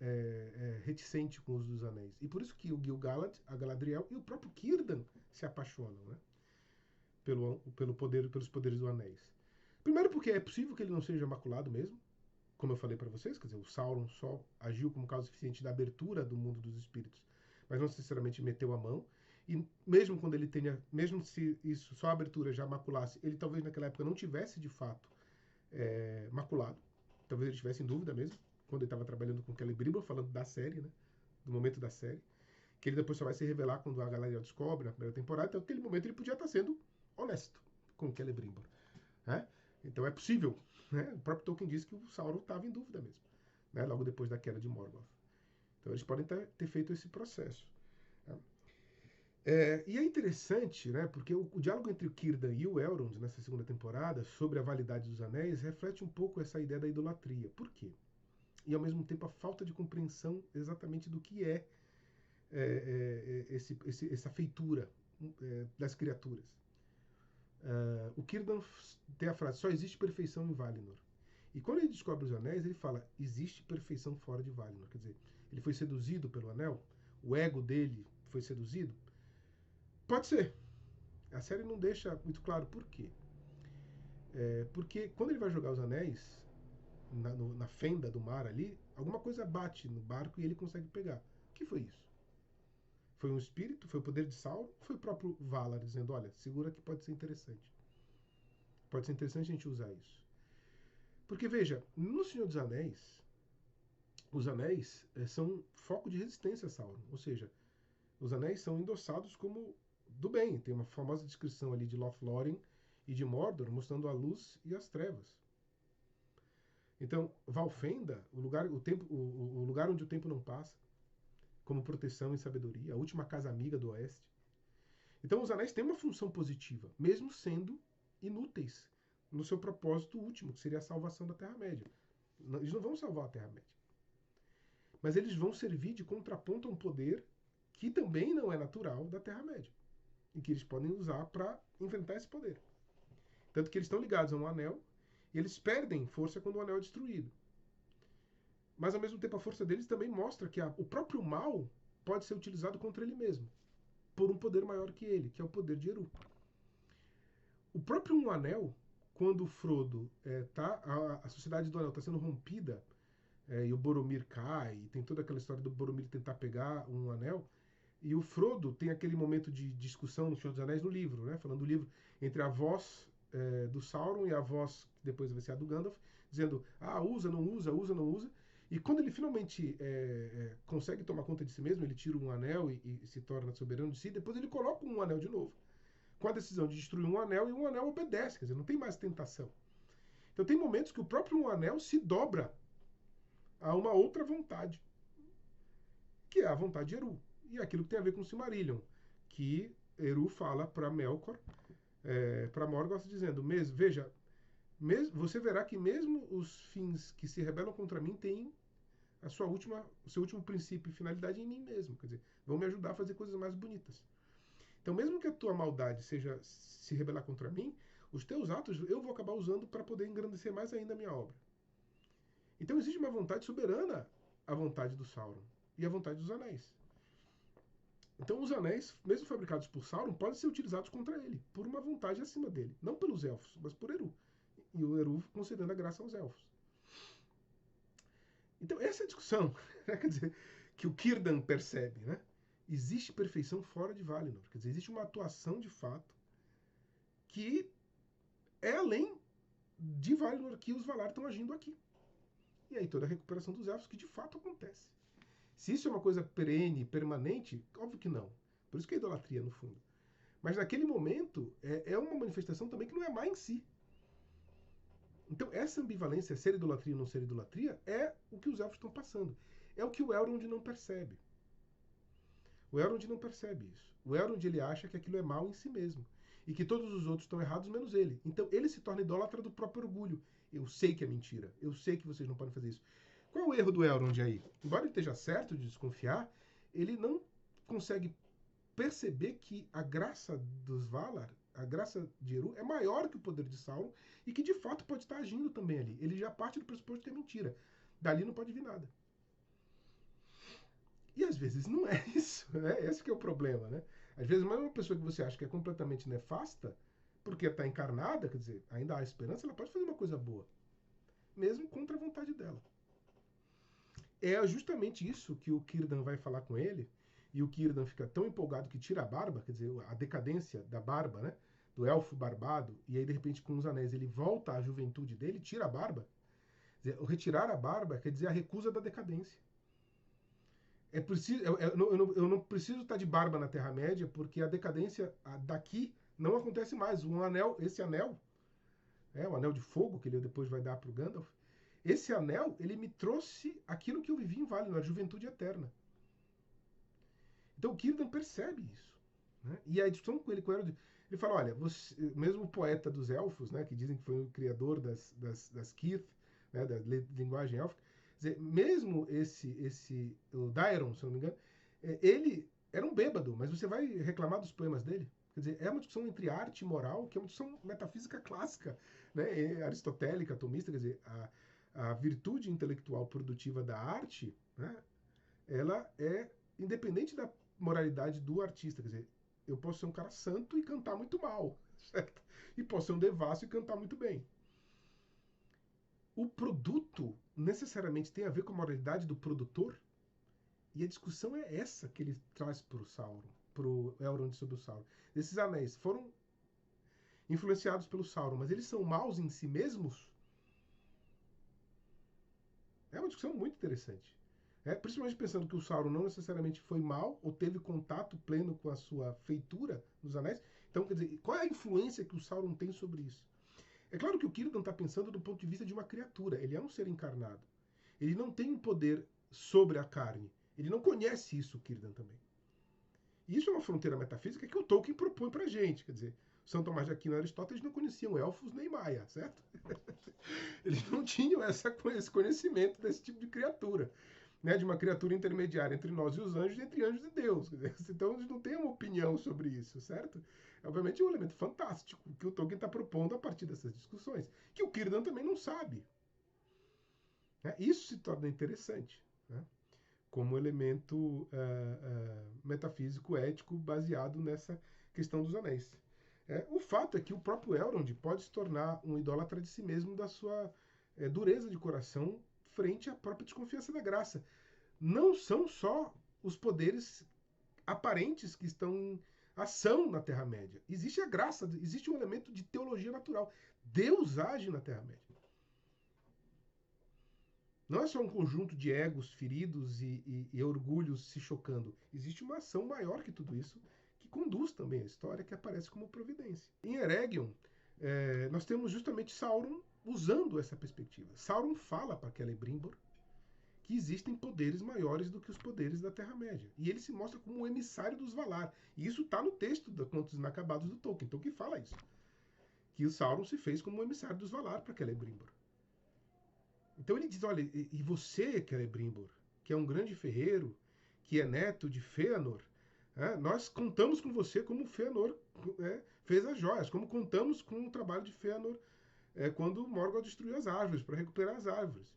reticente com o uso dos anéis. E por isso que o Gil-galad, a Galadriel e o próprio Círdan se apaixonam, né? Pelos poderes dos anéis. Primeiro porque é possível que ele não seja maculado mesmo, como eu falei para vocês, quer dizer, o Sauron só agiu como causa eficiente da abertura do mundo dos espíritos, mas não necessariamente meteu a mão. E mesmo quando ele tenha, mesmo se isso só a abertura já maculasse, ele talvez naquela época não tivesse de fato maculado. Talvez ele estivesse em dúvida mesmo, quando ele estava trabalhando com Celebrimbor, falando da série, né? Do momento da série. Que ele depois só vai se revelar quando a Galadriel descobre na primeira temporada. Então, naquele momento, ele podia estar sendo honesto com Celebrimbor. Né? Então, é possível. Né? O próprio Tolkien diz que o Sauron estava em dúvida mesmo. Né? Logo depois da queda de Morgoth. Então, eles podem ter feito esse processo. Né? E é interessante, né, porque o diálogo entre o Círdan e o Elrond nessa segunda temporada sobre a validade dos anéis reflete um pouco essa ideia da idolatria. Por quê? e ao mesmo tempo a falta de compreensão exatamente do que essa feitura das criaturas. O Círdan tem a frase: só existe perfeição em Valinor. E quando ele descobre os anéis, ele fala: existe perfeição fora de Valinor. Quer dizer, ele foi seduzido pelo anel, o ego dele foi seduzido. Pode ser. A série não deixa muito claro por quê. Porque quando ele vai jogar os anéis na fenda do mar ali, alguma coisa bate no barco e ele consegue pegar. O que foi isso? Foi um espírito? Foi o poder de Sauron? Ou foi o próprio Valar dizendo: olha, segura que pode ser interessante. Pode ser interessante a gente usar isso. Porque, veja, no Senhor dos Anéis, os anéis são foco de resistência a Sauron. Ou seja, os anéis são endossados como do bem. Tem uma famosa descrição ali de Lothlórien e de Mordor, mostrando a luz e as trevas. Então, Valfenda, o lugar onde o tempo não passa, como proteção e sabedoria, a última casa amiga do Oeste. Então, os anéis têm uma função positiva, mesmo sendo inúteis no seu propósito último, que seria a salvação da Terra-média. Eles não vão salvar a Terra-média. Mas eles vão servir de contraponto a um poder que também não é natural da Terra-média. E que eles podem usar para enfrentar esse poder. Tanto que eles estão ligados a um anel e eles perdem força quando o anel é destruído. Mas, ao mesmo tempo, a força deles também mostra que o próprio mal pode ser utilizado contra ele mesmo, por um poder maior que ele, que é o poder de Eru. O próprio Um Anel, quando o Frodo a sociedade do Anel está sendo rompida, e o Boromir cai, e tem toda aquela história do Boromir tentar pegar um anel, e o Frodo tem aquele momento de discussão no Senhor dos Anéis no livro, né, falando do livro entre a voz do Sauron e a voz, que depois vai ser a do Gandalf, dizendo: usa, não usa, usa, não usa. E quando ele finalmente consegue tomar conta de si mesmo, ele tira um anel e se torna soberano de si, depois ele coloca um anel de novo, com a decisão de destruir um anel, e um anel obedece, quer dizer, não tem mais tentação. Então tem momentos que o próprio um anel se dobra a uma outra vontade, que é a vontade de Eru. E aquilo que tem a ver com o Silmarillion, que Eru fala para Melkor, para Morgoth, dizendo: veja, você verá que mesmo os fins que se rebelam contra mim têm o seu último princípio e finalidade em mim mesmo. Quer dizer, vão me ajudar a fazer coisas mais bonitas. Então, mesmo que a tua maldade seja se rebelar contra mim, os teus atos eu vou acabar usando para poder engrandecer mais ainda a minha obra. Então, existe uma vontade soberana, a vontade do Sauron e a vontade dos anéis. Então, os anéis, mesmo fabricados por Sauron, podem ser utilizados contra ele, por uma vontade acima dele. Não pelos elfos, mas por Eru. E o Eru concedendo a graça aos elfos. Então, essa é a discussão, né? Quer dizer, que o Círdan percebe, né? Existe perfeição fora de Valinor. Quer dizer, existe uma atuação de fato que é além de Valinor, que os Valar estão agindo aqui. E aí toda a recuperação dos elfos, que de fato acontece. Se isso é uma coisa perene, permanente, óbvio que não. Por isso que é idolatria, no fundo. Mas naquele momento, é uma manifestação também que não é má em si. Então essa ambivalência, ser idolatria ou não ser idolatria, é o que os elfos estão passando. É o que o Elrond não percebe. O Elrond não percebe isso. O Elrond, ele acha que aquilo é mal em si mesmo. E que todos os outros estão errados, menos ele. Então ele se torna idólatra do próprio orgulho. Eu sei que é mentira. Eu sei que vocês não podem fazer isso. Qual é o erro do Elrond aí? Embora ele esteja certo de desconfiar, ele não consegue perceber que a graça dos Valar, a graça de Eru, é maior que o poder de Sauron e que de fato pode estar agindo também ali. Ele já parte do pressuposto que é mentira. Dali não pode vir nada. E às vezes não é isso, né? Esse que é o problema, né? Às vezes, mesmo uma pessoa que você acha que é completamente nefasta, porque está encarnada, quer dizer, ainda há esperança, ela pode fazer uma coisa boa, mesmo contra a vontade dela. É justamente isso que o Círdan vai falar com ele, e o Círdan fica tão empolgado que tira a barba, quer dizer, a decadência da barba, né? Do elfo barbado, e aí de repente com os anéis ele volta à juventude dele, tira a barba. Quer dizer, o retirar a barba quer dizer a recusa da decadência. Eu não preciso estar de barba na Terra-média, porque a decadência daqui não acontece mais. Esse anel, o anel de fogo que ele depois vai dar para o Gandalf, esse anel, ele me trouxe aquilo que eu vivi em Valinor, a juventude eterna. Então o Círdan percebe isso. Né? E a discussão com ele, ele fala: olha, você, mesmo o poeta dos elfos, né, que dizem que foi o criador das Cirth, né, da linguagem élfica, Quer dizer, mesmo o Dairon, se eu não me engano, ele era um bêbado, mas você vai reclamar dos poemas dele? Quer dizer, é uma discussão entre arte e moral, que é uma discussão metafísica clássica, né, aristotélica, atomista. Quer dizer, a virtude intelectual produtiva da arte, né, ela é independente da moralidade do artista. Quer dizer, eu posso ser um cara santo e cantar muito mal, certo? E posso ser um devasso e cantar muito bem. O produto necessariamente tem a ver com a moralidade do produtor? E a discussão é essa que ele traz para o Sauron, para o Elrond sobre o Sauron. Esses anéis foram influenciados pelo Sauron, mas eles são maus em si mesmos? É uma discussão muito interessante. Principalmente pensando que o Sauron não necessariamente foi mal ou teve contato pleno com a sua feitura nos anéis. Então, quer dizer, qual é a influência que o Sauron tem sobre isso? É claro que o Círdan está pensando do ponto de vista de uma criatura. Ele é um ser encarnado. Ele não tem um poder sobre a carne. Ele não conhece isso, o Círdan também. E isso é uma fronteira metafísica que o Tolkien propõe pra gente. Quer dizer, São Tomás de Aquino e Aristóteles não conheciam elfos nem maia, certo? Eles não tinham esse conhecimento desse tipo de criatura. Né, de uma criatura intermediária entre nós e os anjos, entre anjos e Deus. Então eles não têm uma opinião sobre isso, certo? Obviamente é um elemento fantástico que o Tolkien está propondo a partir dessas discussões, que o Círdan também não sabe. Isso se torna interessante, né, como elemento metafísico, ético, baseado nessa questão dos anéis. O fato é que o próprio Elrond pode se tornar um idólatra de si mesmo, da sua dureza de coração frente à própria desconfiança da graça. Não são só os poderes aparentes que estão em ação na Terra-média. Existe a graça, existe um elemento de teologia natural. Deus age na Terra-média. Não é só um conjunto de egos feridos e orgulhos se chocando. Existe uma ação maior que tudo isso, que conduz também a história, que aparece como providência. Em Eregion, nós temos justamente Sauron usando essa perspectiva. Sauron fala para Celebrimbor que existem poderes maiores do que os poderes da Terra-média. E ele se mostra como o emissário dos Valar. E isso está no texto da Contos Inacabados do Tolkien. Tolkien fala isso. Que o Sauron se fez como o emissário dos Valar para Celebrimbor. Então ele diz, olha, e você, Celebrimbor, que é um grande ferreiro, que é neto de Fëanor, nós contamos com você como Fëanor fez as joias, como contamos com o trabalho de Fëanor quando Morgoth destruiu as árvores, para recuperar as árvores.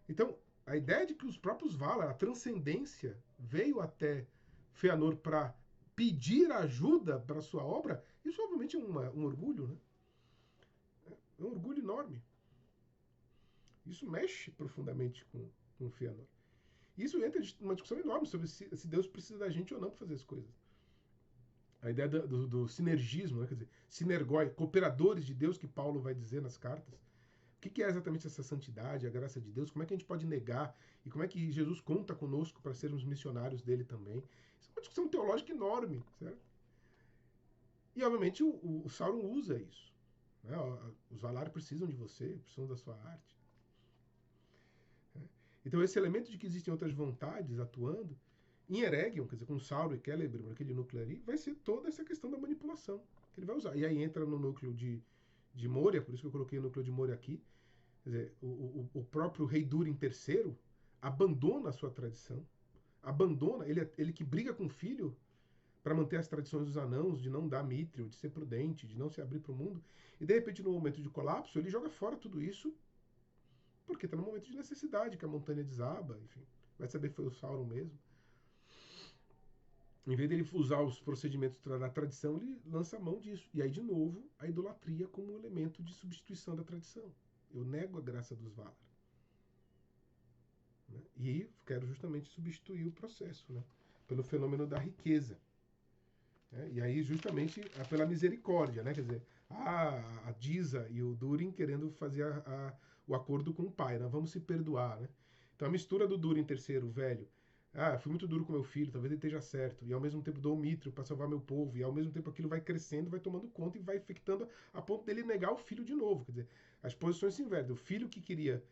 Então, a ideia de que os próprios Valar, a transcendência, veio até Fëanor para pedir ajuda para sua obra, isso obviamente é um orgulho, né? É um orgulho enorme. Isso mexe profundamente com Fëanor. Isso entra em uma discussão enorme sobre se Deus precisa da gente ou não para fazer as coisas. A ideia do sinergismo, né? Quer dizer, sinergoi, cooperadores de Deus, que Paulo vai dizer nas cartas. O que é exatamente essa santidade, a graça de Deus? Como é que a gente pode negar? E como é que Jesus conta conosco para sermos missionários dele também? Isso é uma discussão teológica enorme, certo? E, obviamente, o Sauron usa isso. Né? Os Valar precisam de você, precisam da sua arte. Então, esse elemento de que existem outras vontades atuando, em Eregion, quer dizer, com Sauron e Celebrimbor, aquele núcleo ali, vai ser toda essa questão da manipulação que ele vai usar. E aí entra no núcleo de Moria, por isso que eu coloquei o núcleo de Moria aqui. Quer dizer, o próprio rei Durin III abandona a sua tradição, abandona, ele que briga com o filho para manter as tradições dos anãos, de não dar mithril, de ser prudente, de não se abrir para o mundo, e de repente no momento de colapso ele joga fora tudo isso porque está no momento de necessidade, que a montanha desaba, enfim, vai saber foi o Sauron mesmo. Em vez dele usar os procedimentos da tradição, ele lança a mão disso. E aí, de novo, a idolatria como um elemento de substituição da tradição. Eu nego a graça dos Valar. Né? E quero justamente substituir o processo, né? Pelo fenômeno da riqueza. Né? E aí, justamente, pela misericórdia. Né? Quer dizer, a Disa e o Durin querendo fazer o acordo com o pai. Né? Vamos se perdoar. Né? Então, a mistura do Durin III, velho, fui muito duro com meu filho, talvez ele esteja certo, e ao mesmo tempo dou o mithril para salvar meu povo, e ao mesmo tempo aquilo vai crescendo, vai tomando conta e vai infectando a ponto dele negar o filho de novo. Quer dizer, as posições se invertem. O filho que queria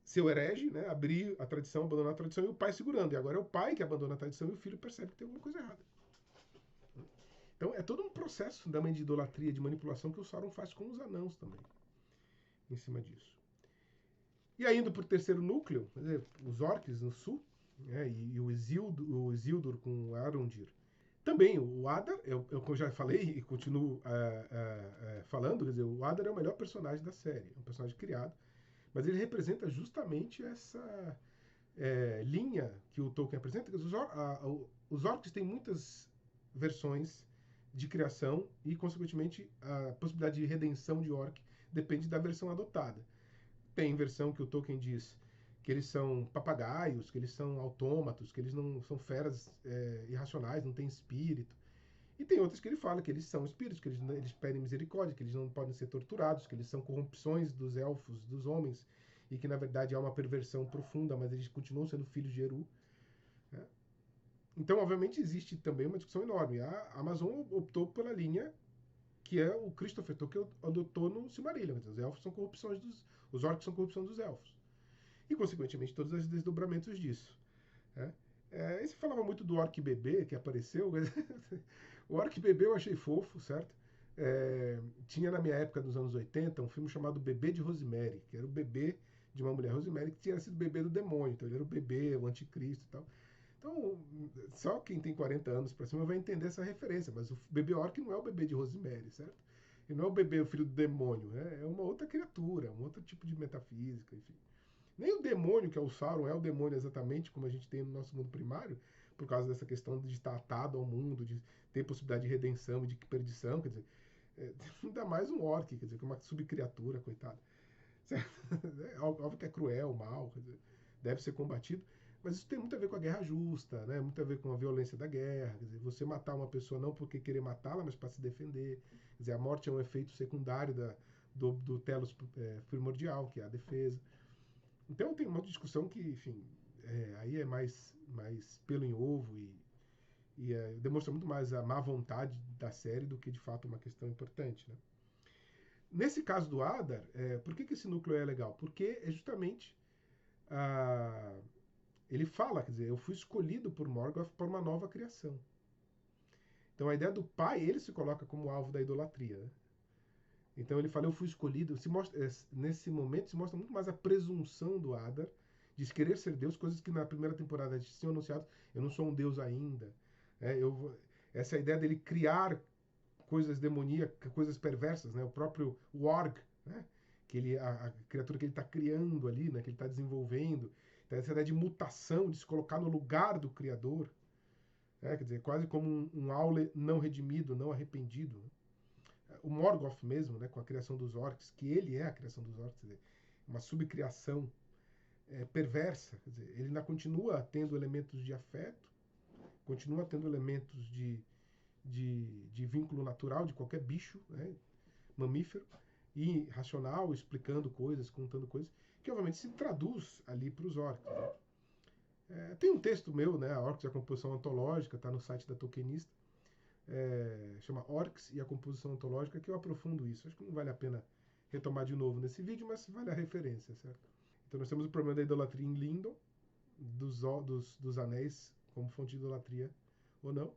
ser o herege, né, abrir a tradição, abandonar a tradição, e o pai segurando. E agora é o pai que abandona a tradição e o filho percebe que tem alguma coisa errada. Então é todo um processo também de idolatria, de manipulação que o Sauron faz com os anãos também, em cima disso. E aí, indo para o terceiro núcleo, quer dizer, os orcs no sul, né, e o Isildur com Arondir. Também o Adar, eu já falei e continuo falando, quer dizer, o Adar é o melhor personagem da série, é um personagem criado, mas ele representa justamente essa linha que o Tolkien apresenta. Os orcs têm muitas versões de criação e, consequentemente, a possibilidade de redenção de orc depende da versão adotada. Tem versão que o Tolkien diz que eles são papagaios, que eles são autômatos, que eles não são feras irracionais, não têm espírito. E tem outras que ele fala que eles são espíritos, que eles pedem misericórdia, que eles não podem ser torturados, que eles são corrupções dos elfos, dos homens, e que na verdade há uma perversão profunda, mas eles continuam sendo filhos de Eru. Né? Então, obviamente, existe também uma discussão enorme. A Amazon optou pela linha que é o Christopher Tolkien adotou no Silmarillion. Os elfos são corrupções os orcs são corrupção dos elfos. E, consequentemente, todos os desdobramentos disso. Né? E se falava muito do orc bebê que apareceu. O orc bebê eu achei fofo, certo? Tinha na minha época, nos anos 80, um filme chamado Bebê de Rosemary, que era o bebê de uma mulher Rosemary que tinha sido bebê do demônio. Então ele era o bebê, o anticristo e tal. Então, só quem tem 40 anos pra cima vai entender essa referência, mas o bebê orc não é o bebê de Rosemary, certo? E não é o bebê, o filho do demônio, né? É uma outra criatura, um outro tipo de metafísica, enfim. Nem o demônio, que é o Sauron, é o demônio exatamente como a gente tem no nosso mundo primário, por causa dessa questão de estar atado ao mundo, de ter possibilidade de redenção e de perdição, quer dizer, ainda mais um orc, quer dizer, que é uma subcriatura, coitado. É óbvio que é cruel, mal, quer dizer, deve ser combatido, mas isso tem muito a ver com a guerra justa, né? Muito a ver com a violência da guerra, quer dizer, você matar uma pessoa não porque querer matá-la, mas para se defender. Quer dizer, a morte é um efeito secundário do telos primordial, que é a defesa. Então tem uma discussão que, enfim, aí é mais pelo em ovo e demonstra muito mais a má vontade da série do que de fato uma questão importante, né? Nesse caso do Adar, por que esse núcleo é legal? Porque é justamente ele fala, quer dizer, eu fui escolhido por Morgoth para uma nova criação. Então a ideia do pai, ele se coloca como alvo da idolatria. Né? Então ele fala, eu fui escolhido. Nesse momento se mostra muito mais a presunção do Adar de querer ser Deus, coisas que na primeira temporada tinham anunciado, eu não sou um Deus ainda. Essa ideia dele criar coisas demoníacas, coisas perversas, né? O próprio Warg, né? Que a criatura que ele está criando ali, né? Que ele está desenvolvendo. Então, essa ideia de mutação, de se colocar no lugar do Criador, quer dizer, quase como um Aule não redimido, não arrependido. Né? O Morgoth mesmo, né? Com a criação dos orcs, que ele é a criação dos orcs, quer dizer, uma subcriação perversa, quer dizer, ele ainda continua tendo elementos de afeto, continua tendo elementos de vínculo natural de qualquer bicho, né, mamífero, e racional, explicando coisas, contando coisas, que obviamente se traduz ali para os orcs. Né? Tem um texto meu, né, a Orcs e a Composição Ontológica, está no site da Tolkienista, chama Orcs e a Composição Ontológica, que eu aprofundo isso. Acho que não vale a pena retomar de novo nesse vídeo, mas vale a referência, certo? Então nós temos o problema da idolatria em Lindon, dos anéis como fonte de idolatria ou não.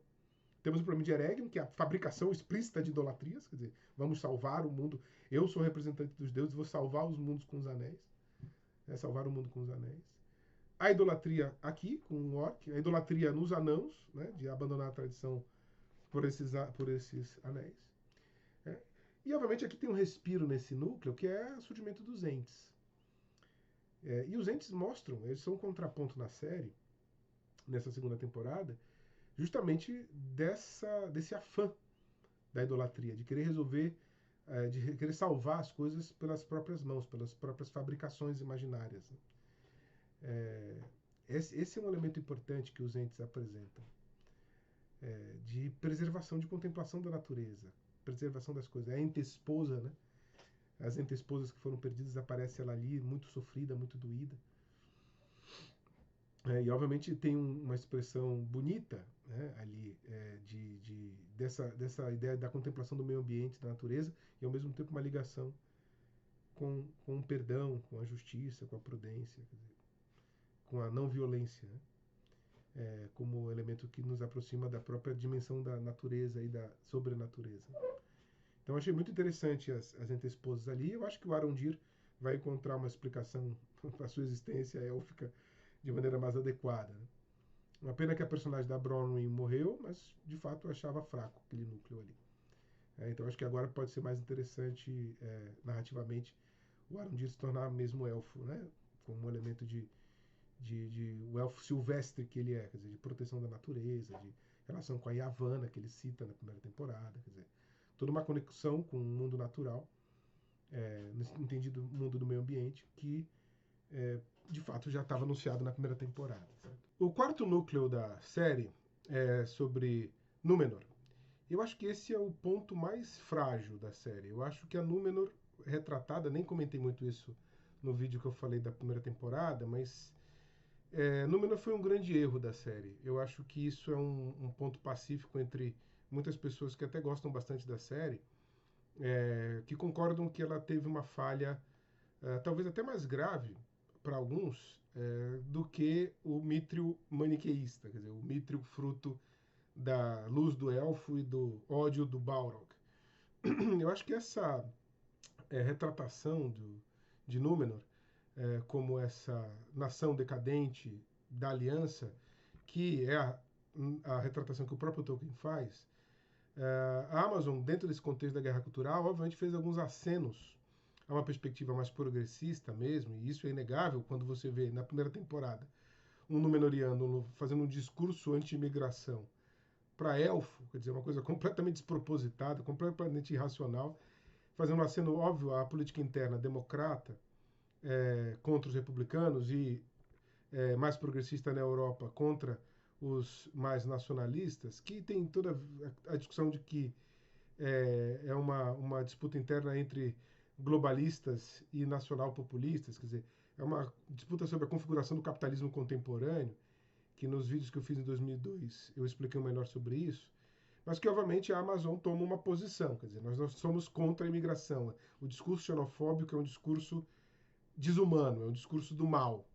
Temos o problema de Eregion, que é a fabricação explícita de idolatrias, quer dizer, vamos salvar o mundo. Eu sou representante dos deuses, vou salvar os mundos com os anéis. Salvar o mundo com os anéis. A idolatria aqui, com o orc. A idolatria nos anãos, né, de abandonar a tradição por esses anéis. E, obviamente, aqui tem um respiro nesse núcleo, que é o surgimento dos entes. E os entes mostram, eles são um contraponto na série, nessa segunda temporada, justamente desse afã da idolatria, de querer resolver, de querer salvar as coisas pelas próprias mãos, pelas próprias fabricações imaginárias. Esse é um elemento importante que os entes apresentam, de preservação, de contemplação da natureza, preservação das coisas. A ente-esposa, né? As ente-esposas que foram perdidas, aparece ela ali, muito sofrida, muito doída. E obviamente tem uma expressão bonita, né, ali dessa ideia da contemplação do meio ambiente, da natureza, e ao mesmo tempo uma ligação com o perdão, com a justiça, com a prudência, quer dizer, com a não violência, né, como elemento que nos aproxima da própria dimensão da natureza e da sobrenatureza. Então eu achei muito interessante as entre-esposas ali. Eu acho que o Arondir vai encontrar uma explicação para a sua existência élfica de maneira mais adequada. Né? Uma pena que a personagem da Bronwyn morreu, mas de fato eu achava fraco aquele núcleo ali. Então acho que agora pode ser mais interessante narrativamente o Arondir se tornar mesmo elfo, né? Como um elemento de o elfo silvestre que ele é, quer dizer, de proteção da natureza, de relação com a Yavanna, que ele cita na primeira temporada, quer dizer, toda uma conexão com o mundo natural, nesse entendido mundo do meio ambiente, que de fato já estava anunciado na primeira temporada. Certo? O quarto núcleo da série é sobre Númenor. Eu acho que esse é o ponto mais frágil da série. Eu acho que a Númenor retratada, nem comentei muito isso no vídeo que eu falei da primeira temporada, mas Númenor foi um grande erro da série. Eu acho que isso é um ponto pacífico entre muitas pessoas que até gostam bastante da série, que concordam que ela teve uma falha talvez até mais grave para alguns do que o Mithril maniqueísta, quer dizer, o Mithril fruto da luz do elfo e do ódio do Balrog. Eu acho que essa retratação de Númenor como essa nação decadente da aliança, que é a retratação que o próprio Tolkien faz, a Amazon, dentro desse contexto da guerra cultural, obviamente fez alguns acenos a uma perspectiva mais progressista mesmo, e isso é inegável quando você vê na primeira temporada um Númenoriano fazendo um discurso anti-imigração para elfo, quer dizer, uma coisa completamente despropositada, completamente irracional, fazendo um aceno óbvio à política interna democrata contra os republicanos e mais progressista na Europa contra os mais nacionalistas, que tem toda a discussão de que é uma disputa interna entre globalistas e nacional-populistas, quer dizer, é uma disputa sobre a configuração do capitalismo contemporâneo, que nos vídeos que eu fiz em 2002 eu expliquei melhor sobre isso, mas que obviamente a Amazon toma uma posição, quer dizer, nós não somos contra a imigração. O discurso xenofóbico é um discurso desumano, é um discurso do mal.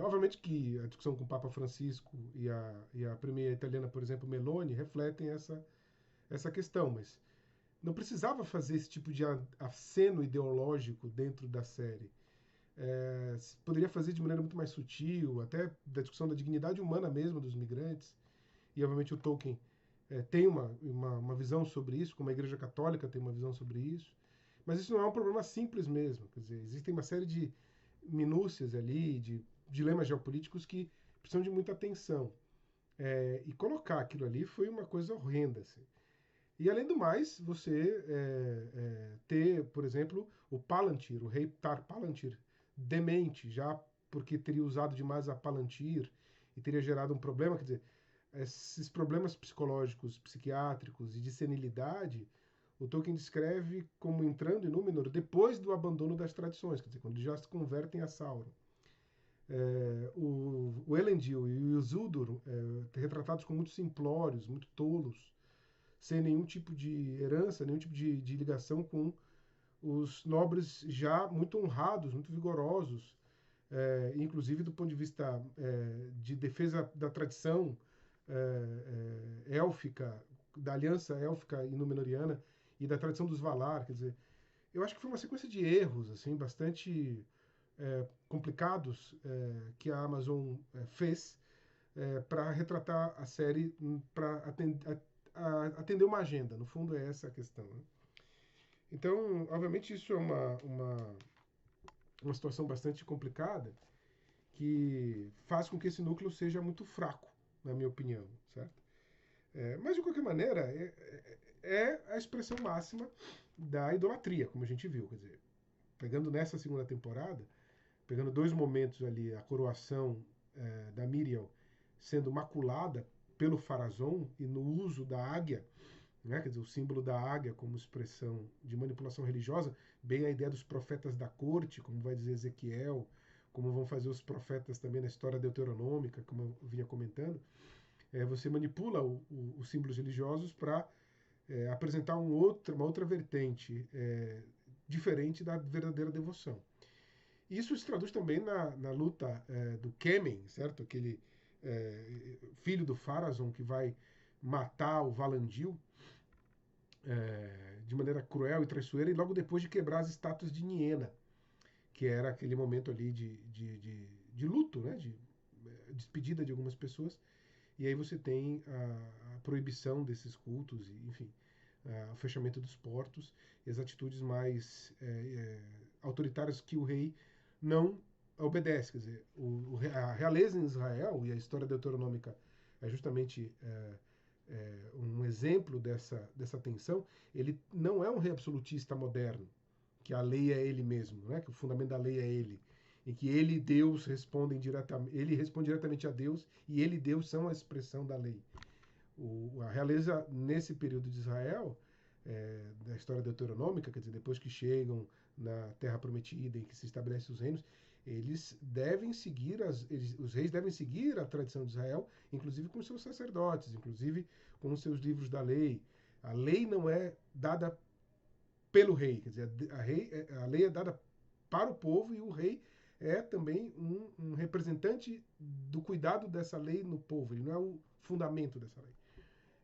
Obviamente que a discussão com o Papa Francisco e a primeira italiana, por exemplo, Meloni, refletem essa questão, mas não precisava fazer esse tipo de aceno ideológico dentro da série. Poderia fazer de maneira muito mais sutil, até da discussão da dignidade humana mesmo dos migrantes. E, obviamente, o Tolkien tem uma visão sobre isso, como a Igreja Católica tem uma visão sobre isso. Mas isso não é um problema simples mesmo. Quer dizer, existem uma série de minúcias ali, de dilemas geopolíticos que precisam de muita atenção. E colocar aquilo ali foi uma coisa horrenda. Assim. E, além do mais, você ter, por exemplo, o Palantir, o rei Tar Palantir, demente, já porque teria usado demais a Palantir e teria gerado um problema, quer dizer, esses problemas psicológicos, psiquiátricos e de senilidade, o Tolkien descreve como entrando em Númenor depois do abandono das tradições, quer dizer, quando já se convertem a Sauron. O Elendil e o Isildur, retratados como muito simplórios, muito tolos, sem nenhum tipo de herança, nenhum tipo de ligação com os nobres já muito honrados, muito vigorosos, inclusive do ponto de vista de defesa da tradição élfica, da aliança élfica e númenoriana e da tradição dos Valar, quer dizer, eu acho que foi uma sequência de erros assim bastante complicados que a Amazon fez para retratar a série, para atender uma agenda. No fundo é essa a questão. Né? Então, obviamente, isso é uma situação bastante complicada que faz com que esse núcleo seja muito fraco, na minha opinião, certo? Mas, de qualquer maneira, é a expressão máxima da idolatria, como a gente viu. Quer dizer, pegando nessa segunda temporada, pegando dois momentos ali, a coroação da Miriel sendo maculada pelo Pharazôn e no uso da águia, né? Quer dizer, o símbolo da águia como expressão de manipulação religiosa, bem a ideia dos profetas da corte, como vai dizer Ezequiel, como vão fazer os profetas também na história deuteronômica, como eu vinha comentando. Você manipula os símbolos religiosos para apresentar uma outra vertente diferente da verdadeira devoção. Isso se traduz também na luta do Kemen, certo? Aquele filho do Pharazôn que vai matar o Valandil de maneira cruel e traiçoeira, e logo depois de quebrar as estátuas de Niena. que era aquele momento ali de luto, né? De despedida de algumas pessoas. E aí você tem a proibição desses cultos, e, enfim, o fechamento dos portos e as atitudes mais autoritárias que o rei não obedece. Quer dizer, a realeza em Israel, e a história deuteronômica é justamente um exemplo dessa tensão. Ele não é um rei absolutista moderno, que a lei é ele mesmo, né? Que o fundamento da lei é ele, em que ele e Deus respondem diretamente, ele responde diretamente a Deus e ele e Deus são a expressão da lei. A realeza nesse período de Israel, da história deuteronômica, quer dizer, depois que chegam na Terra Prometida, em que se estabelecem os reinos, eles devem seguir, os reis devem seguir a tradição de Israel, inclusive com os seus sacerdotes, inclusive com os seus livros da lei. A lei não é dada pelo rei, quer dizer, a lei é dada para o povo e o rei é também um representante do cuidado dessa lei no povo, ele não é o fundamento dessa lei.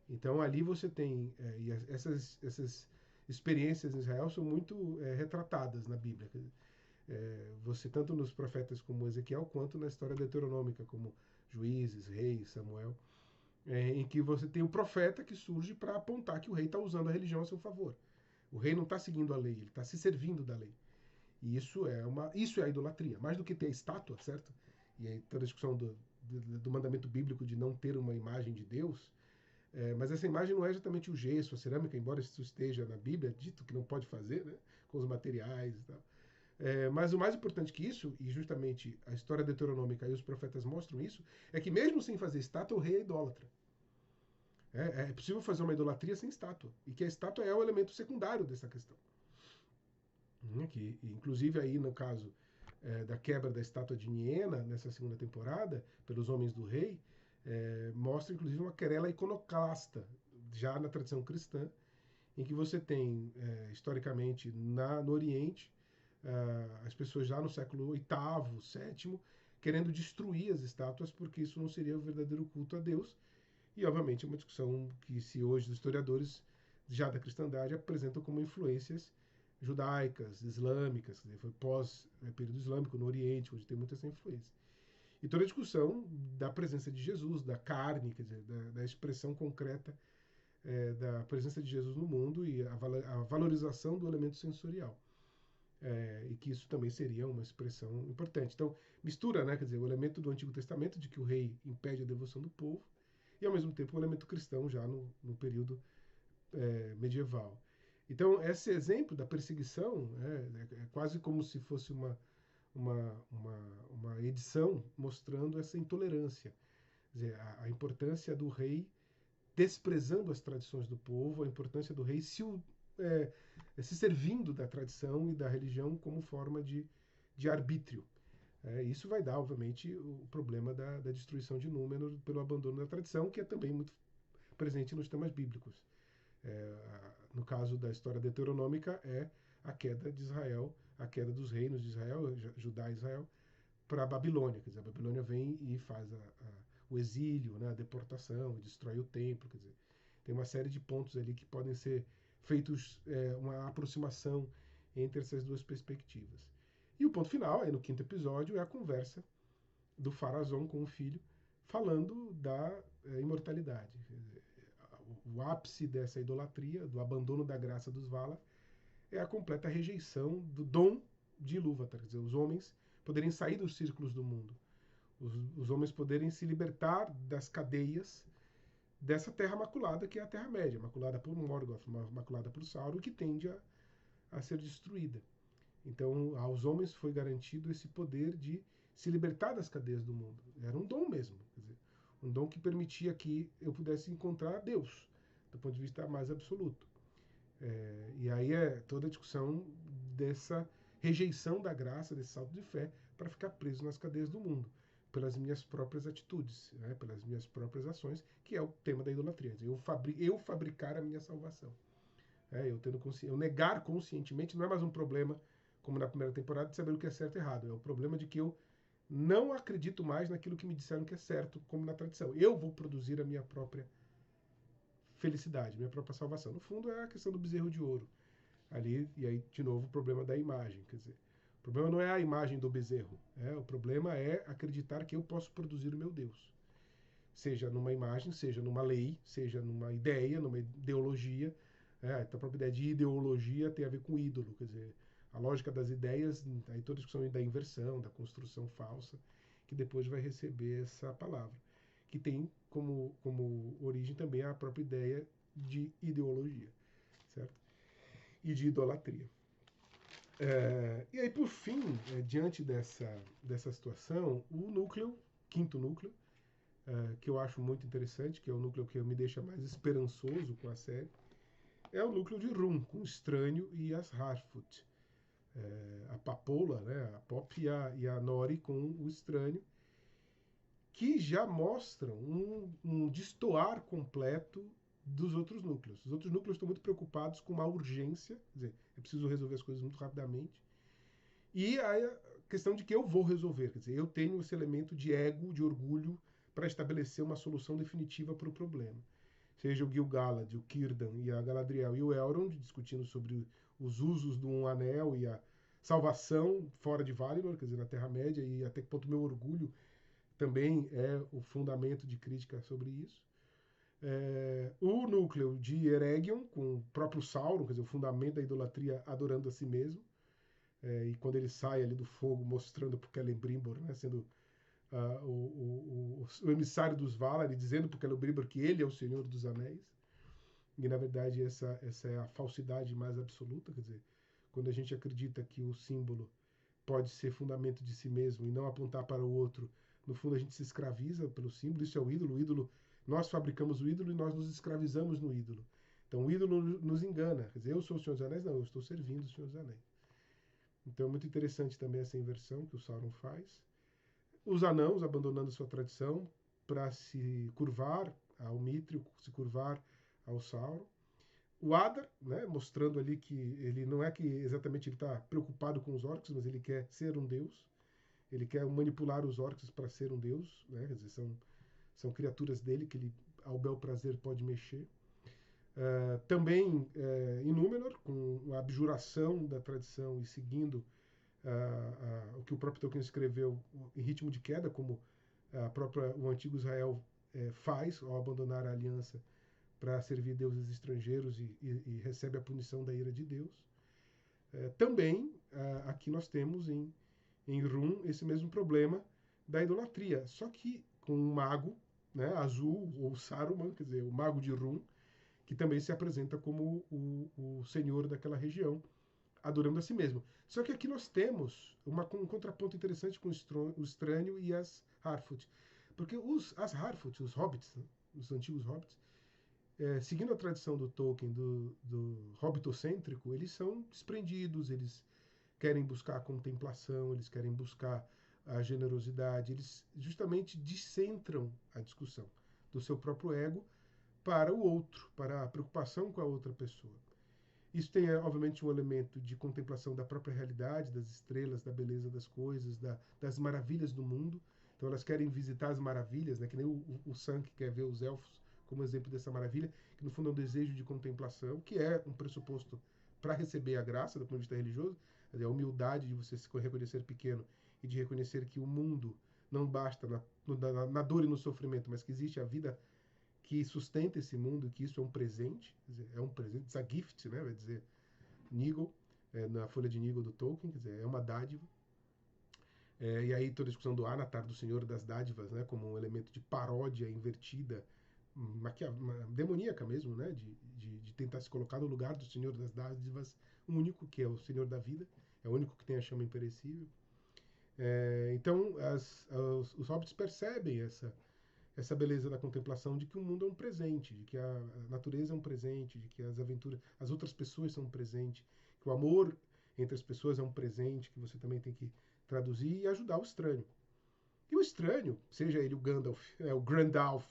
Então ali você tem, e essas experiências em Israel são muito retratadas na Bíblia. Você tanto nos profetas como Ezequiel, quanto na história deuteronômica, como Juízes, Reis, Samuel, em que você tem o profeta que surge para apontar que o rei está usando a religião a seu favor. O rei não está seguindo a lei, ele está se servindo da lei. E isso é a idolatria. Mais do que ter a estátua, certo? E aí toda a discussão do mandamento bíblico de não ter uma imagem de Deus, mas essa imagem não é exatamente o gesso, a cerâmica, embora isso esteja na Bíblia, dito que não pode fazer, né? Com os materiais e tal. Mas o mais importante que isso, e justamente a história deuteronômica e os profetas mostram isso, é que mesmo sem fazer estátua, o rei é idólatra. É possível fazer uma idolatria sem estátua, e que a estátua é o elemento secundário dessa questão. Que, inclusive aí no caso da quebra da estátua de Niena, nessa segunda temporada, pelos homens do rei, mostra inclusive uma querela iconoclasta, já na tradição cristã, em que você tem, historicamente, no Oriente, as pessoas já no século VIII, VII, querendo destruir as estátuas, porque isso não seria o verdadeiro culto a Deus. E, obviamente, é uma discussão que, se hoje os historiadores já da cristandade apresentam como influências judaicas, islâmicas, quer dizer, foi pós-período islâmico no Oriente, onde tem muita essa influência. E toda a discussão da presença de Jesus, da carne, quer dizer, da expressão concreta da presença de Jesus no mundo e a valorização do elemento sensorial. E que isso também seria uma expressão importante. Então, mistura, né, quer dizer, o elemento do Antigo Testamento, de que o rei impede a devoção do povo, e ao mesmo tempo o elemento cristão já no período medieval. Então, esse exemplo da perseguição é quase como se fosse uma edição mostrando essa intolerância. Quer dizer, a importância do rei desprezando as tradições do povo, a importância do rei se servindo da tradição e da religião como forma de arbítrio. Isso vai dar, obviamente, o problema da destruição de Númenor pelo abandono da tradição, que é também muito presente nos temas bíblicos. No caso da história deuteronômica, é a queda de Israel, a queda dos reinos de Israel, Judá e Israel, para a Babilônia. Quer dizer, a Babilônia vem e faz o exílio, né, a deportação, destrói o templo. Quer dizer, tem uma série de pontos ali que podem ser feitos uma aproximação entre essas duas perspectivas. E o ponto final, aí no quinto episódio, é a conversa do Farazon com o filho, falando da imortalidade. O ápice dessa idolatria, do abandono da graça dos Valar, é a completa rejeição do dom de Ilúvatar, quer dizer, os homens poderem sair dos círculos do mundo, os homens poderem se libertar das cadeias dessa terra maculada, que é a Terra-média, maculada por Morgoth, maculada por Sauron, que tende a ser destruída. Então, aos homens foi garantido esse poder de se libertar das cadeias do mundo. Era um dom mesmo, quer dizer, um dom que permitia que eu pudesse encontrar Deus, do ponto de vista mais absoluto. E aí é toda a discussão dessa rejeição da graça, desse salto de fé, para ficar preso nas cadeias do mundo, pelas minhas próprias atitudes, né, pelas minhas próprias ações, que é o tema da idolatria. Eu fabricar a minha salvação. Eu negar conscientemente não é mais um problema, como na primeira temporada, de saber o que é certo e errado. É o problema de que eu não acredito mais naquilo que me disseram que é certo, como na tradição. Eu vou produzir a minha própria felicidade, minha própria salvação. No fundo, é a questão do bezerro de ouro. Ali, e aí, de novo, o problema da imagem. Quer dizer, problema não é a imagem do bezerro. O problema é acreditar que eu posso produzir o meu Deus. Seja numa imagem, seja numa lei, seja numa ideia, numa ideologia. Então a própria ideia de ideologia tem a ver com ídolo. Quer dizer, a lógica das ideias, aí toda a discussão da inversão, da construção falsa, que depois vai receber essa palavra. Que tem como origem também a própria ideia de ideologia, certo? E de idolatria. E aí, por fim, diante dessa situação, o núcleo, quinto núcleo, que eu acho muito interessante, que é o núcleo que me deixa mais esperançoso com a série, é o núcleo de Rum, com o Estranho e as Harfoot. A Papoula, né, a Pop e a Nori com o Estranho, que já mostram um destoar completo dos outros núcleos. Os outros núcleos estão muito preocupados com uma urgência, quer dizer, é preciso resolver as coisas muito rapidamente, e a questão de que eu vou resolver, quer dizer, eu tenho esse elemento de ego, de orgulho, para estabelecer uma solução definitiva para o problema. Seja o Gil-galad, o Círdan e a Galadriel e o Elrond discutindo sobre os usos do Um Anel e a salvação fora de Valinor, quer dizer, na Terra-média, e até que ponto meu orgulho também é o fundamento de crítica sobre isso. O núcleo de Eregion, com o próprio Sauron, quer dizer, o fundamento da idolatria adorando a si mesmo, e quando ele sai ali do fogo mostrando para Celebrimbor, né, sendo o emissário dos Valar, e dizendo para Celebrimbor que ele é o Senhor dos Anéis, e na verdade essa é a falsidade mais absoluta, quer dizer, quando a gente acredita que o símbolo pode ser fundamento de si mesmo e não apontar para o outro, no fundo a gente se escraviza pelo símbolo. Isso é o ídolo, nós fabricamos o ídolo e nós nos escravizamos no ídolo. Então o ídolo nos engana, quer dizer, eu sou o Senhor dos Anéis, não, eu estou servindo o Senhor dos Anéis. Então é muito interessante também essa inversão que o Sauron faz. Os anãos abandonando sua tradição para se curvar ao Mithril, se curvar ao Sauron. O Adar, né, mostrando ali que ele não é que exatamente ele está preocupado com os orcs, mas ele quer ser um deus. Ele quer manipular os orcs para ser um deus, né? Quer dizer, são criaturas dele que ele, ao bel prazer, pode mexer. Também em Númenor, com a abjuração da tradição e seguindo o que o próprio Tolkien escreveu em ritmo de queda, como o antigo Israel faz ao abandonar a aliança para servir deuses estrangeiros e recebe a punição da ira de Deus. Também aqui nós temos em Rum esse mesmo problema da idolatria, só que com um mago, né, azul, ou Saruman, quer dizer, o mago de Rum, que também se apresenta como o senhor daquela região, adorando a si mesmo. Só que aqui nós temos um contraponto interessante com o Estranho e as Harfoot, porque as Harfoot, os hobbits, né, os antigos hobbits, seguindo a tradição do Tolkien, do hobbitocêntrico, eles são desprendidos, eles querem buscar a contemplação, eles querem buscar a generosidade, eles justamente descentram a discussão do seu próprio ego para o outro, para a preocupação com a outra pessoa. Isso tem, obviamente, um elemento de contemplação da própria realidade, das estrelas, da beleza das coisas, das maravilhas do mundo. Então elas querem visitar as maravilhas, né? Que nem o Sam que quer ver os elfos como exemplo dessa maravilha, que no fundo é um desejo de contemplação, que é um pressuposto para receber a graça do ponto de vista religioso, a humildade de você se reconhecer pequeno e de reconhecer que o mundo não basta na dor e no sofrimento, mas que existe a vida que sustenta esse mundo, que isso é um presente, quer dizer, é um presente, it's a gift, né, vai dizer Nigel, na Folha de Nigel do Tolkien, quer dizer, é uma dádiva. E aí toda a discussão do Anatar, do Senhor das Dádivas, né, como um elemento de paródia invertida, demoníaca mesmo, né, de tentar se colocar no lugar do Senhor das Dádivas único, que é o Senhor da vida, é o único que tem a chama imperecível. Então os hobbits percebem essa beleza da contemplação de que o mundo é um presente, de que a natureza é um presente, de que as aventuras, as outras pessoas são um presente, que o amor entre as pessoas é um presente, que você também tem que traduzir e ajudar o estranho. E o estranho, seja ele o Gandalf, o Grandalf,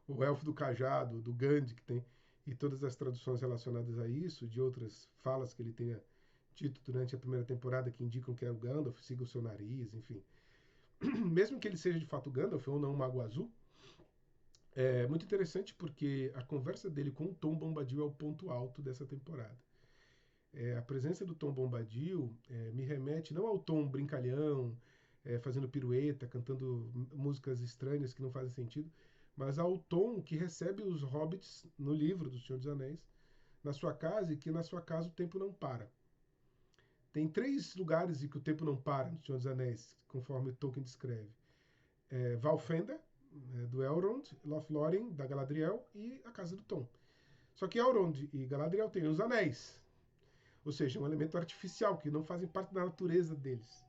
o elfo do cajado, do Gandhi, que tem, e todas as traduções relacionadas a isso, de outras falas que ele tenha dito durante a primeira temporada que indicam que é o Gandalf, siga o seu nariz, enfim. Mesmo que ele seja de fato Gandalf ou não um mago azul, é muito interessante porque a conversa dele com o Tom Bombadil é o ponto alto dessa temporada. A presença do Tom Bombadil me remete não ao Tom brincalhão, fazendo pirueta, cantando músicas estranhas que não fazem sentido, mas ao Tom que recebe os hobbits no livro do Senhor dos Anéis, na sua casa, e que na sua casa o tempo não para. Tem 3 lugares em que o tempo não para no Senhor dos Anéis, conforme Tolkien descreve. Valfenda, do Elrond, Lothlórien, da Galadriel, e a casa do Tom. Só que Elrond e Galadriel têm os anéis, ou seja, um elemento artificial, que não fazem parte da natureza deles.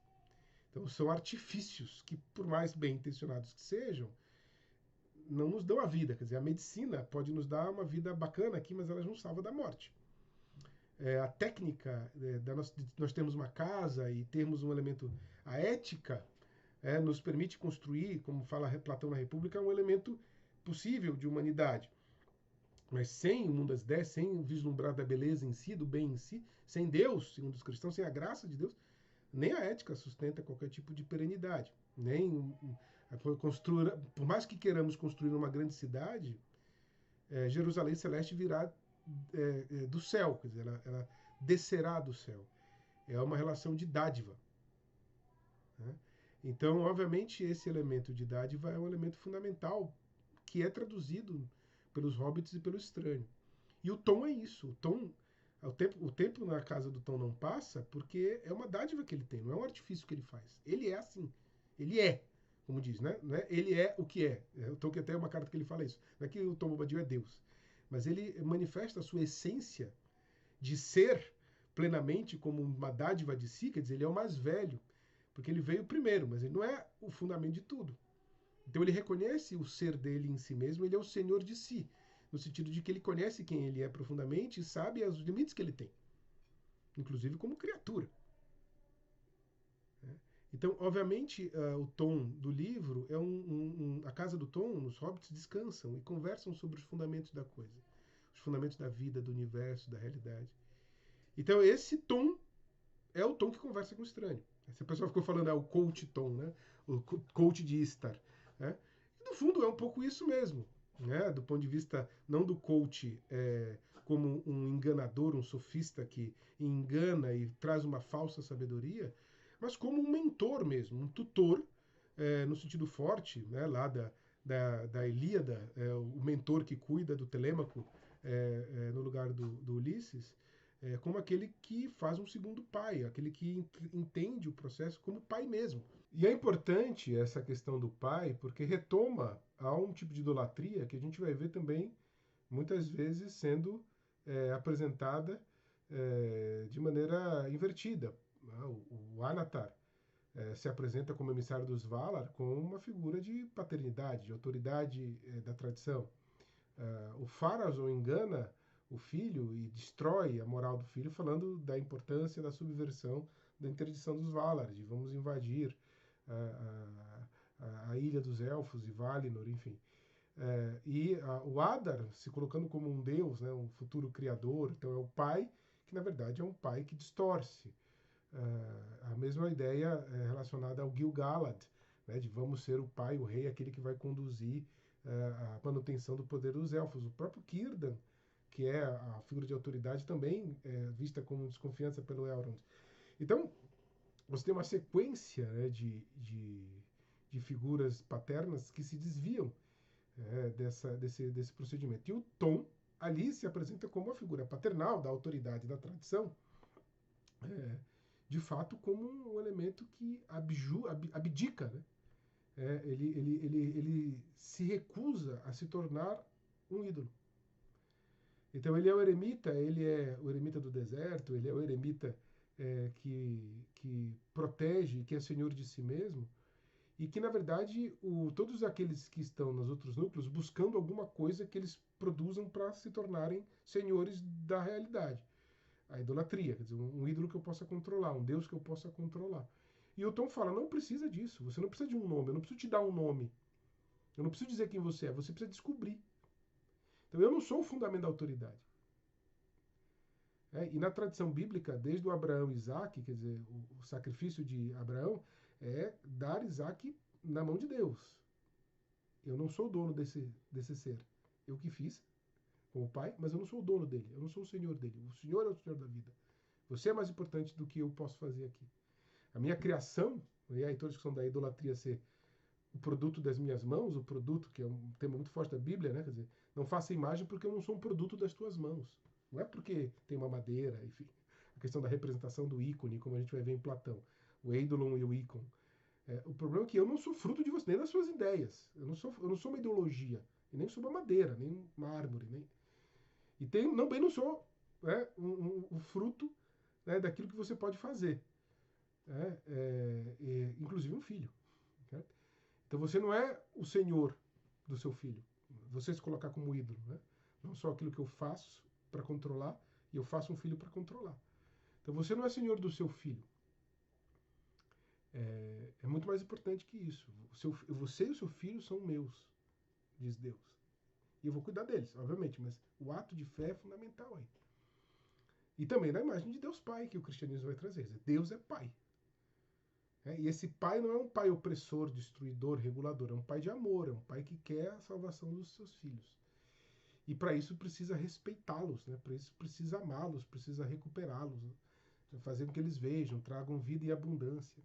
Então são artifícios que, por mais bem intencionados que sejam, não nos dão a vida. Quer dizer, a medicina pode nos dar uma vida bacana aqui, mas ela não salva da morte. A técnica de nós termos uma casa e termos um elemento, a ética nos permite construir, como fala Platão na República, um elemento possível de humanidade. Mas sem o mundo das ideias, sem o vislumbrar da beleza em si, do bem em si, sem Deus, segundo os cristãos, sem a graça de Deus, nem a ética sustenta qualquer tipo de perenidade. Nem por mais que queiramos construir uma grande cidade, Jerusalém Celeste virá do céu, quer dizer, ela descerá do céu. É uma relação de dádiva. Né? Então, obviamente, esse elemento de dádiva é um elemento fundamental que é traduzido pelos hobbits e pelo estranho. E o Tom é isso. O tempo na casa do Tom não passa porque é uma dádiva que ele tem, não é um artifício que ele faz. Ele é assim. Ele é, como diz, né? Ele é o que é. O Tolkien até uma carta que ele fala isso. Não é que o Tom Bombadil é Deus, mas ele manifesta a sua essência de ser plenamente como uma dádiva de si, quer dizer, ele é o mais velho, porque ele veio primeiro, mas ele não é o fundamento de tudo. Então ele reconhece o ser dele em si mesmo, ele é o senhor de si, no sentido de que ele conhece quem ele é profundamente e sabe os limites que ele tem, inclusive como criatura. Então, obviamente, o tom do livro é a casa do Tom, os hobbits descansam e conversam sobre os fundamentos da coisa, os fundamentos da vida, do universo, da realidade. Então, esse tom é o tom que conversa com o estranho. Essa pessoa ficou falando, o coach tom, né? O coach de Istar. Né? E, no fundo, é um pouco isso mesmo. Né? Do ponto de vista, não do coach como um enganador, um sofista que engana e traz uma falsa sabedoria, mas como um mentor mesmo, um tutor, no sentido forte, né? Lá da Ilíada, o mentor que cuida do Telêmaco no lugar do Ulisses, como aquele que faz um segundo pai, aquele que entende o processo como pai mesmo. E é importante essa questão do pai, porque retoma a um tipo de idolatria que a gente vai ver também, muitas vezes, sendo apresentada de maneira invertida. O Anatar se apresenta como emissário dos Valar com uma figura de paternidade, de autoridade da tradição. O Pharazôn engana o filho e destrói a moral do filho, falando da importância da subversão da interdição dos Valar, de vamos invadir a ilha dos elfos e Valinor, enfim. O Adar se colocando como um deus, né, um futuro criador, então é o pai que na verdade é um pai que distorce. A mesma ideia relacionada ao Gil-galad, né, de vamos ser o pai, o rei, aquele que vai conduzir a manutenção do poder dos elfos. O próprio Círdan, que é a figura de autoridade, também vista com desconfiança pelo Elrond. Então, você tem uma sequência, né, de figuras paternas que se desviam desse procedimento. E o Tom ali se apresenta como a figura paternal da autoridade da tradição, de fato como um elemento que abdica, né? Ele se recusa a se tornar um ídolo. Então ele é o eremita do deserto, ele é o eremita que protege, que é senhor de si mesmo, e que, na verdade, todos aqueles que estão nos outros núcleos buscando alguma coisa que eles produzam para se tornarem senhores da realidade. A idolatria, quer dizer, um ídolo que eu possa controlar, um Deus que eu possa controlar. E o Tom fala, não precisa disso, você não precisa de um nome, eu não preciso te dar um nome, eu não preciso dizer quem você precisa descobrir. Então eu não sou o fundamento da autoridade. E na tradição bíblica, desde o Abraão e Isaac, quer dizer, o sacrifício de Abraão é dar Isaac na mão de Deus. Eu não sou o dono desse ser. Eu que fiz como pai, mas eu não sou o dono dele, eu não sou o senhor dele. O senhor é o senhor da vida. Você é mais importante do que eu posso fazer aqui. A minha criação, e aí toda a discussão da idolatria ser o produto das minhas mãos, o produto, que é um tema muito forte da Bíblia, né? Quer dizer, não faça imagem porque eu não sou um produto das tuas mãos. Não é porque tem uma madeira, enfim. A questão da representação do ícone, como a gente vai ver em Platão. O eidolon e o ícone. O problema é que eu não sou fruto de você, nem das suas ideias. Eu não sou uma ideologia. E nem sou uma madeira, nem uma árvore. Nem... E também não sou um fruto, né, daquilo que você pode fazer. Inclusive um filho. Né? Então você não é o senhor do seu filho. Você se colocar como ídolo. Né? Não só aquilo que eu faço para controlar, e eu faço um filho para controlar. Então você não é senhor do seu filho. É muito mais importante que isso. Você e o seu filho são meus, diz Deus. E eu vou cuidar deles, obviamente, mas o ato de fé é fundamental aí. E também na imagem de Deus Pai, que o cristianismo vai trazer. Deus é Pai. E esse pai não é um pai opressor, destruidor, regulador. É um pai de amor, é um pai que quer a salvação dos seus filhos. E para isso precisa respeitá-los, né? Para isso precisa amá-los, precisa recuperá-los, né? Fazer com que eles vejam, tragam vida e abundância.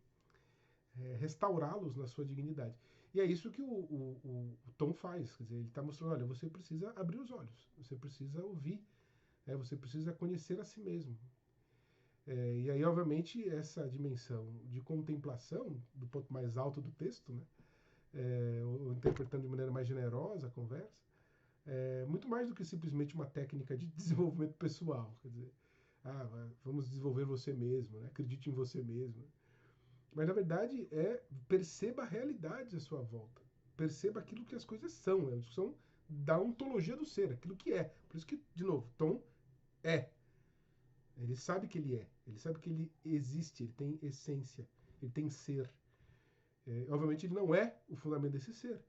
Restaurá-los na sua dignidade. E é isso que o Tom faz. Quer dizer, ele está mostrando, olha, você precisa abrir os olhos, você precisa ouvir, você precisa conhecer a si mesmo. E aí, obviamente, essa dimensão de contemplação, do ponto mais alto do texto, né, ou interpretando de maneira mais generosa a conversa, muito mais do que simplesmente uma técnica de desenvolvimento pessoal. Quer dizer, vamos desenvolver você mesmo, né, acredite em você mesmo. Mas, na verdade, perceba a realidade à sua volta. Perceba aquilo que as coisas são. É uma discussão da ontologia do ser, aquilo que é. Por isso que, de novo, Tom é. Ele sabe que ele é. Ele sabe que ele existe, ele tem essência, ele tem ser. Obviamente, ele não é o fundamento desse ser.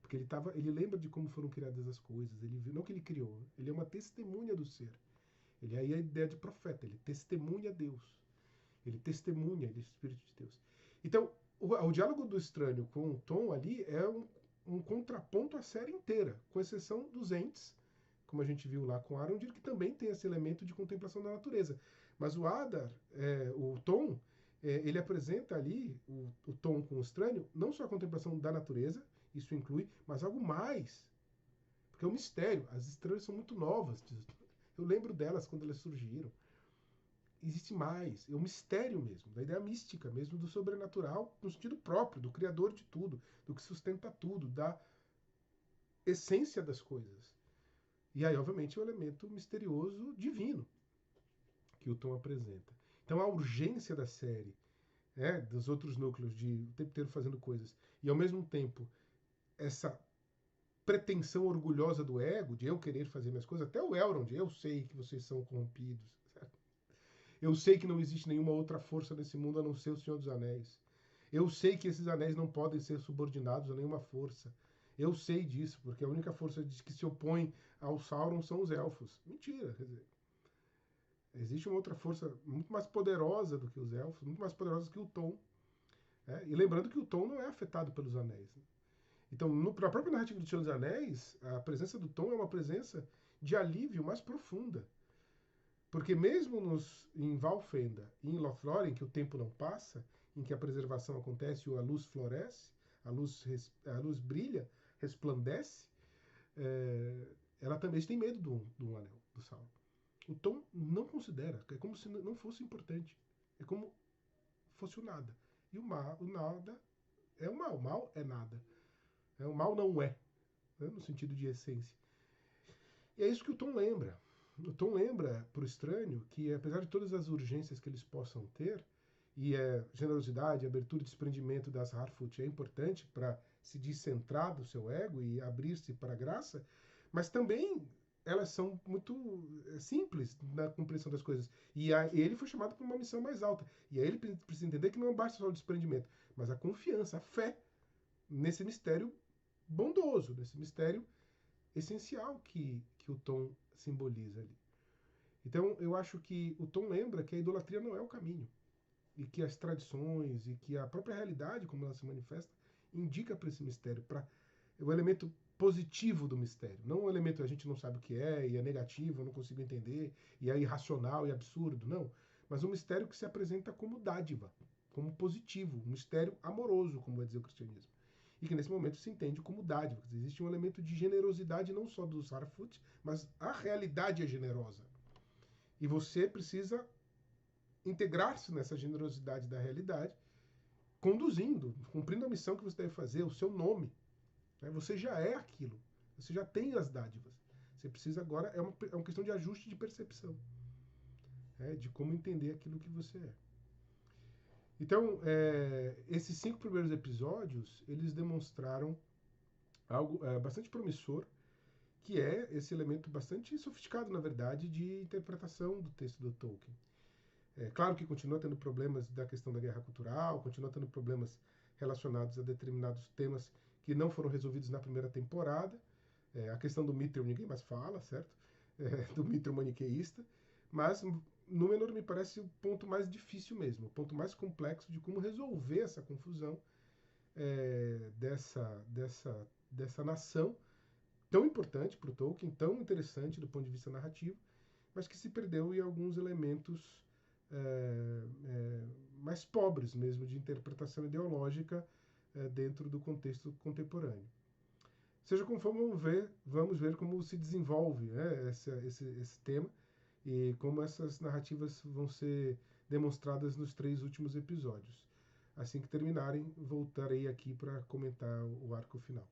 Porque ele lembra de como foram criadas as coisas. Não que ele criou, ele é uma testemunha do ser. Ele é aí a ideia de profeta, ele testemunha Deus. Ele testemunha, ele é o Espírito de Deus. Então, o diálogo do estranho com o Tom ali é um contraponto à série inteira, com exceção dos entes, como a gente viu lá com Arondir, que também tem esse elemento de contemplação da natureza. Mas o Adar, o Tom, ele apresenta ali, o Tom com o estranho, não só a contemplação da natureza, isso inclui, mas algo mais. Porque é um mistério. As estrelas são muito novas. Eu lembro delas quando elas surgiram. Existe mais, é um mistério mesmo, da ideia mística mesmo, do sobrenatural, no sentido próprio, do criador de tudo, do que sustenta tudo, da essência das coisas. E aí, obviamente, o elemento misterioso divino que o Tom apresenta. Então, a urgência da série, dos outros núcleos, de o tempo inteiro fazendo coisas, e ao mesmo tempo, essa pretensão orgulhosa do ego, de eu querer fazer minhas coisas, até o Elrond, eu sei que vocês são corrompidos, certo? Eu sei que não existe nenhuma outra força nesse mundo a não ser o Senhor dos Anéis. Eu sei que esses anéis não podem ser subordinados a nenhuma força. Eu sei disso, porque a única força que se opõe ao Sauron são os elfos. Mentira, quer dizer. Existe uma outra força muito mais poderosa do que os elfos, muito mais poderosa que o Tom. E lembrando que o Tom não é afetado pelos anéis. Né? Então, na própria narrativa do Senhor dos Anéis, a presença do Tom é uma presença de alívio mais profunda. Porque mesmo em Valfenda e em Lothlórien, em que o tempo não passa, em que a preservação acontece e a luz floresce, a luz brilha, resplandece, ela também tem medo do anel, do Sauron. O Tom não considera, é como se não fosse importante. É como fosse o nada. E o nada é o mal é nada. O mal não é, né, no sentido de essência. E é isso que o Tom lembra. O Tom lembra para o estranho que, apesar de todas as urgências que eles possam ter, e a generosidade, abertura e desprendimento das Harfoot é importante para se descentrar do seu ego e abrir-se para a graça, mas também elas são muito simples na compreensão das coisas. E ele foi chamado para uma missão mais alta. E aí ele precisa entender que não basta só o desprendimento, mas a confiança, a fé nesse mistério bondoso, nesse mistério essencial que o Tom simboliza ali. Então, eu acho que o Tom lembra que a idolatria não é o caminho. E que as tradições e que a própria realidade, como ela se manifesta, indica para esse mistério, para o elemento positivo do mistério. Não um elemento que a gente não sabe o que é, e é negativo, eu não consigo entender, e é irracional e absurdo, não. Mas um mistério que se apresenta como dádiva, como positivo, um mistério amoroso, como vai dizer o cristianismo. E que nesse momento se entende como dádiva. Existe um elemento de generosidade não só dos Harfoot, mas a realidade é generosa. E você precisa integrar-se nessa generosidade da realidade, conduzindo, cumprindo a missão que você deve fazer, o seu nome. Você já é aquilo. Você já tem as dádivas. Você precisa agora, é uma questão de ajuste de percepção. De como entender aquilo que você é. Então, esses 5 primeiros episódios, eles demonstraram algo bastante promissor, que é esse elemento bastante sofisticado, na verdade, de interpretação do texto do Tolkien. Claro que continua tendo problemas da questão da guerra cultural, continua tendo problemas relacionados a determinados temas que não foram resolvidos na primeira temporada. A questão do Mithril ninguém mais fala, certo? Do Mithril maniqueísta. Mas Númenor me parece o ponto mais difícil mesmo, o ponto mais complexo de como resolver essa confusão dessa nação tão importante para o Tolkien, tão interessante do ponto de vista narrativo, mas que se perdeu em alguns elementos mais pobres mesmo de interpretação ideológica dentro do contexto contemporâneo. Seja como for, vamos ver como se desenvolve esse tema e como essas narrativas vão ser demonstradas nos 3 últimos episódios. Assim que terminarem, voltarei aqui para comentar o arco final.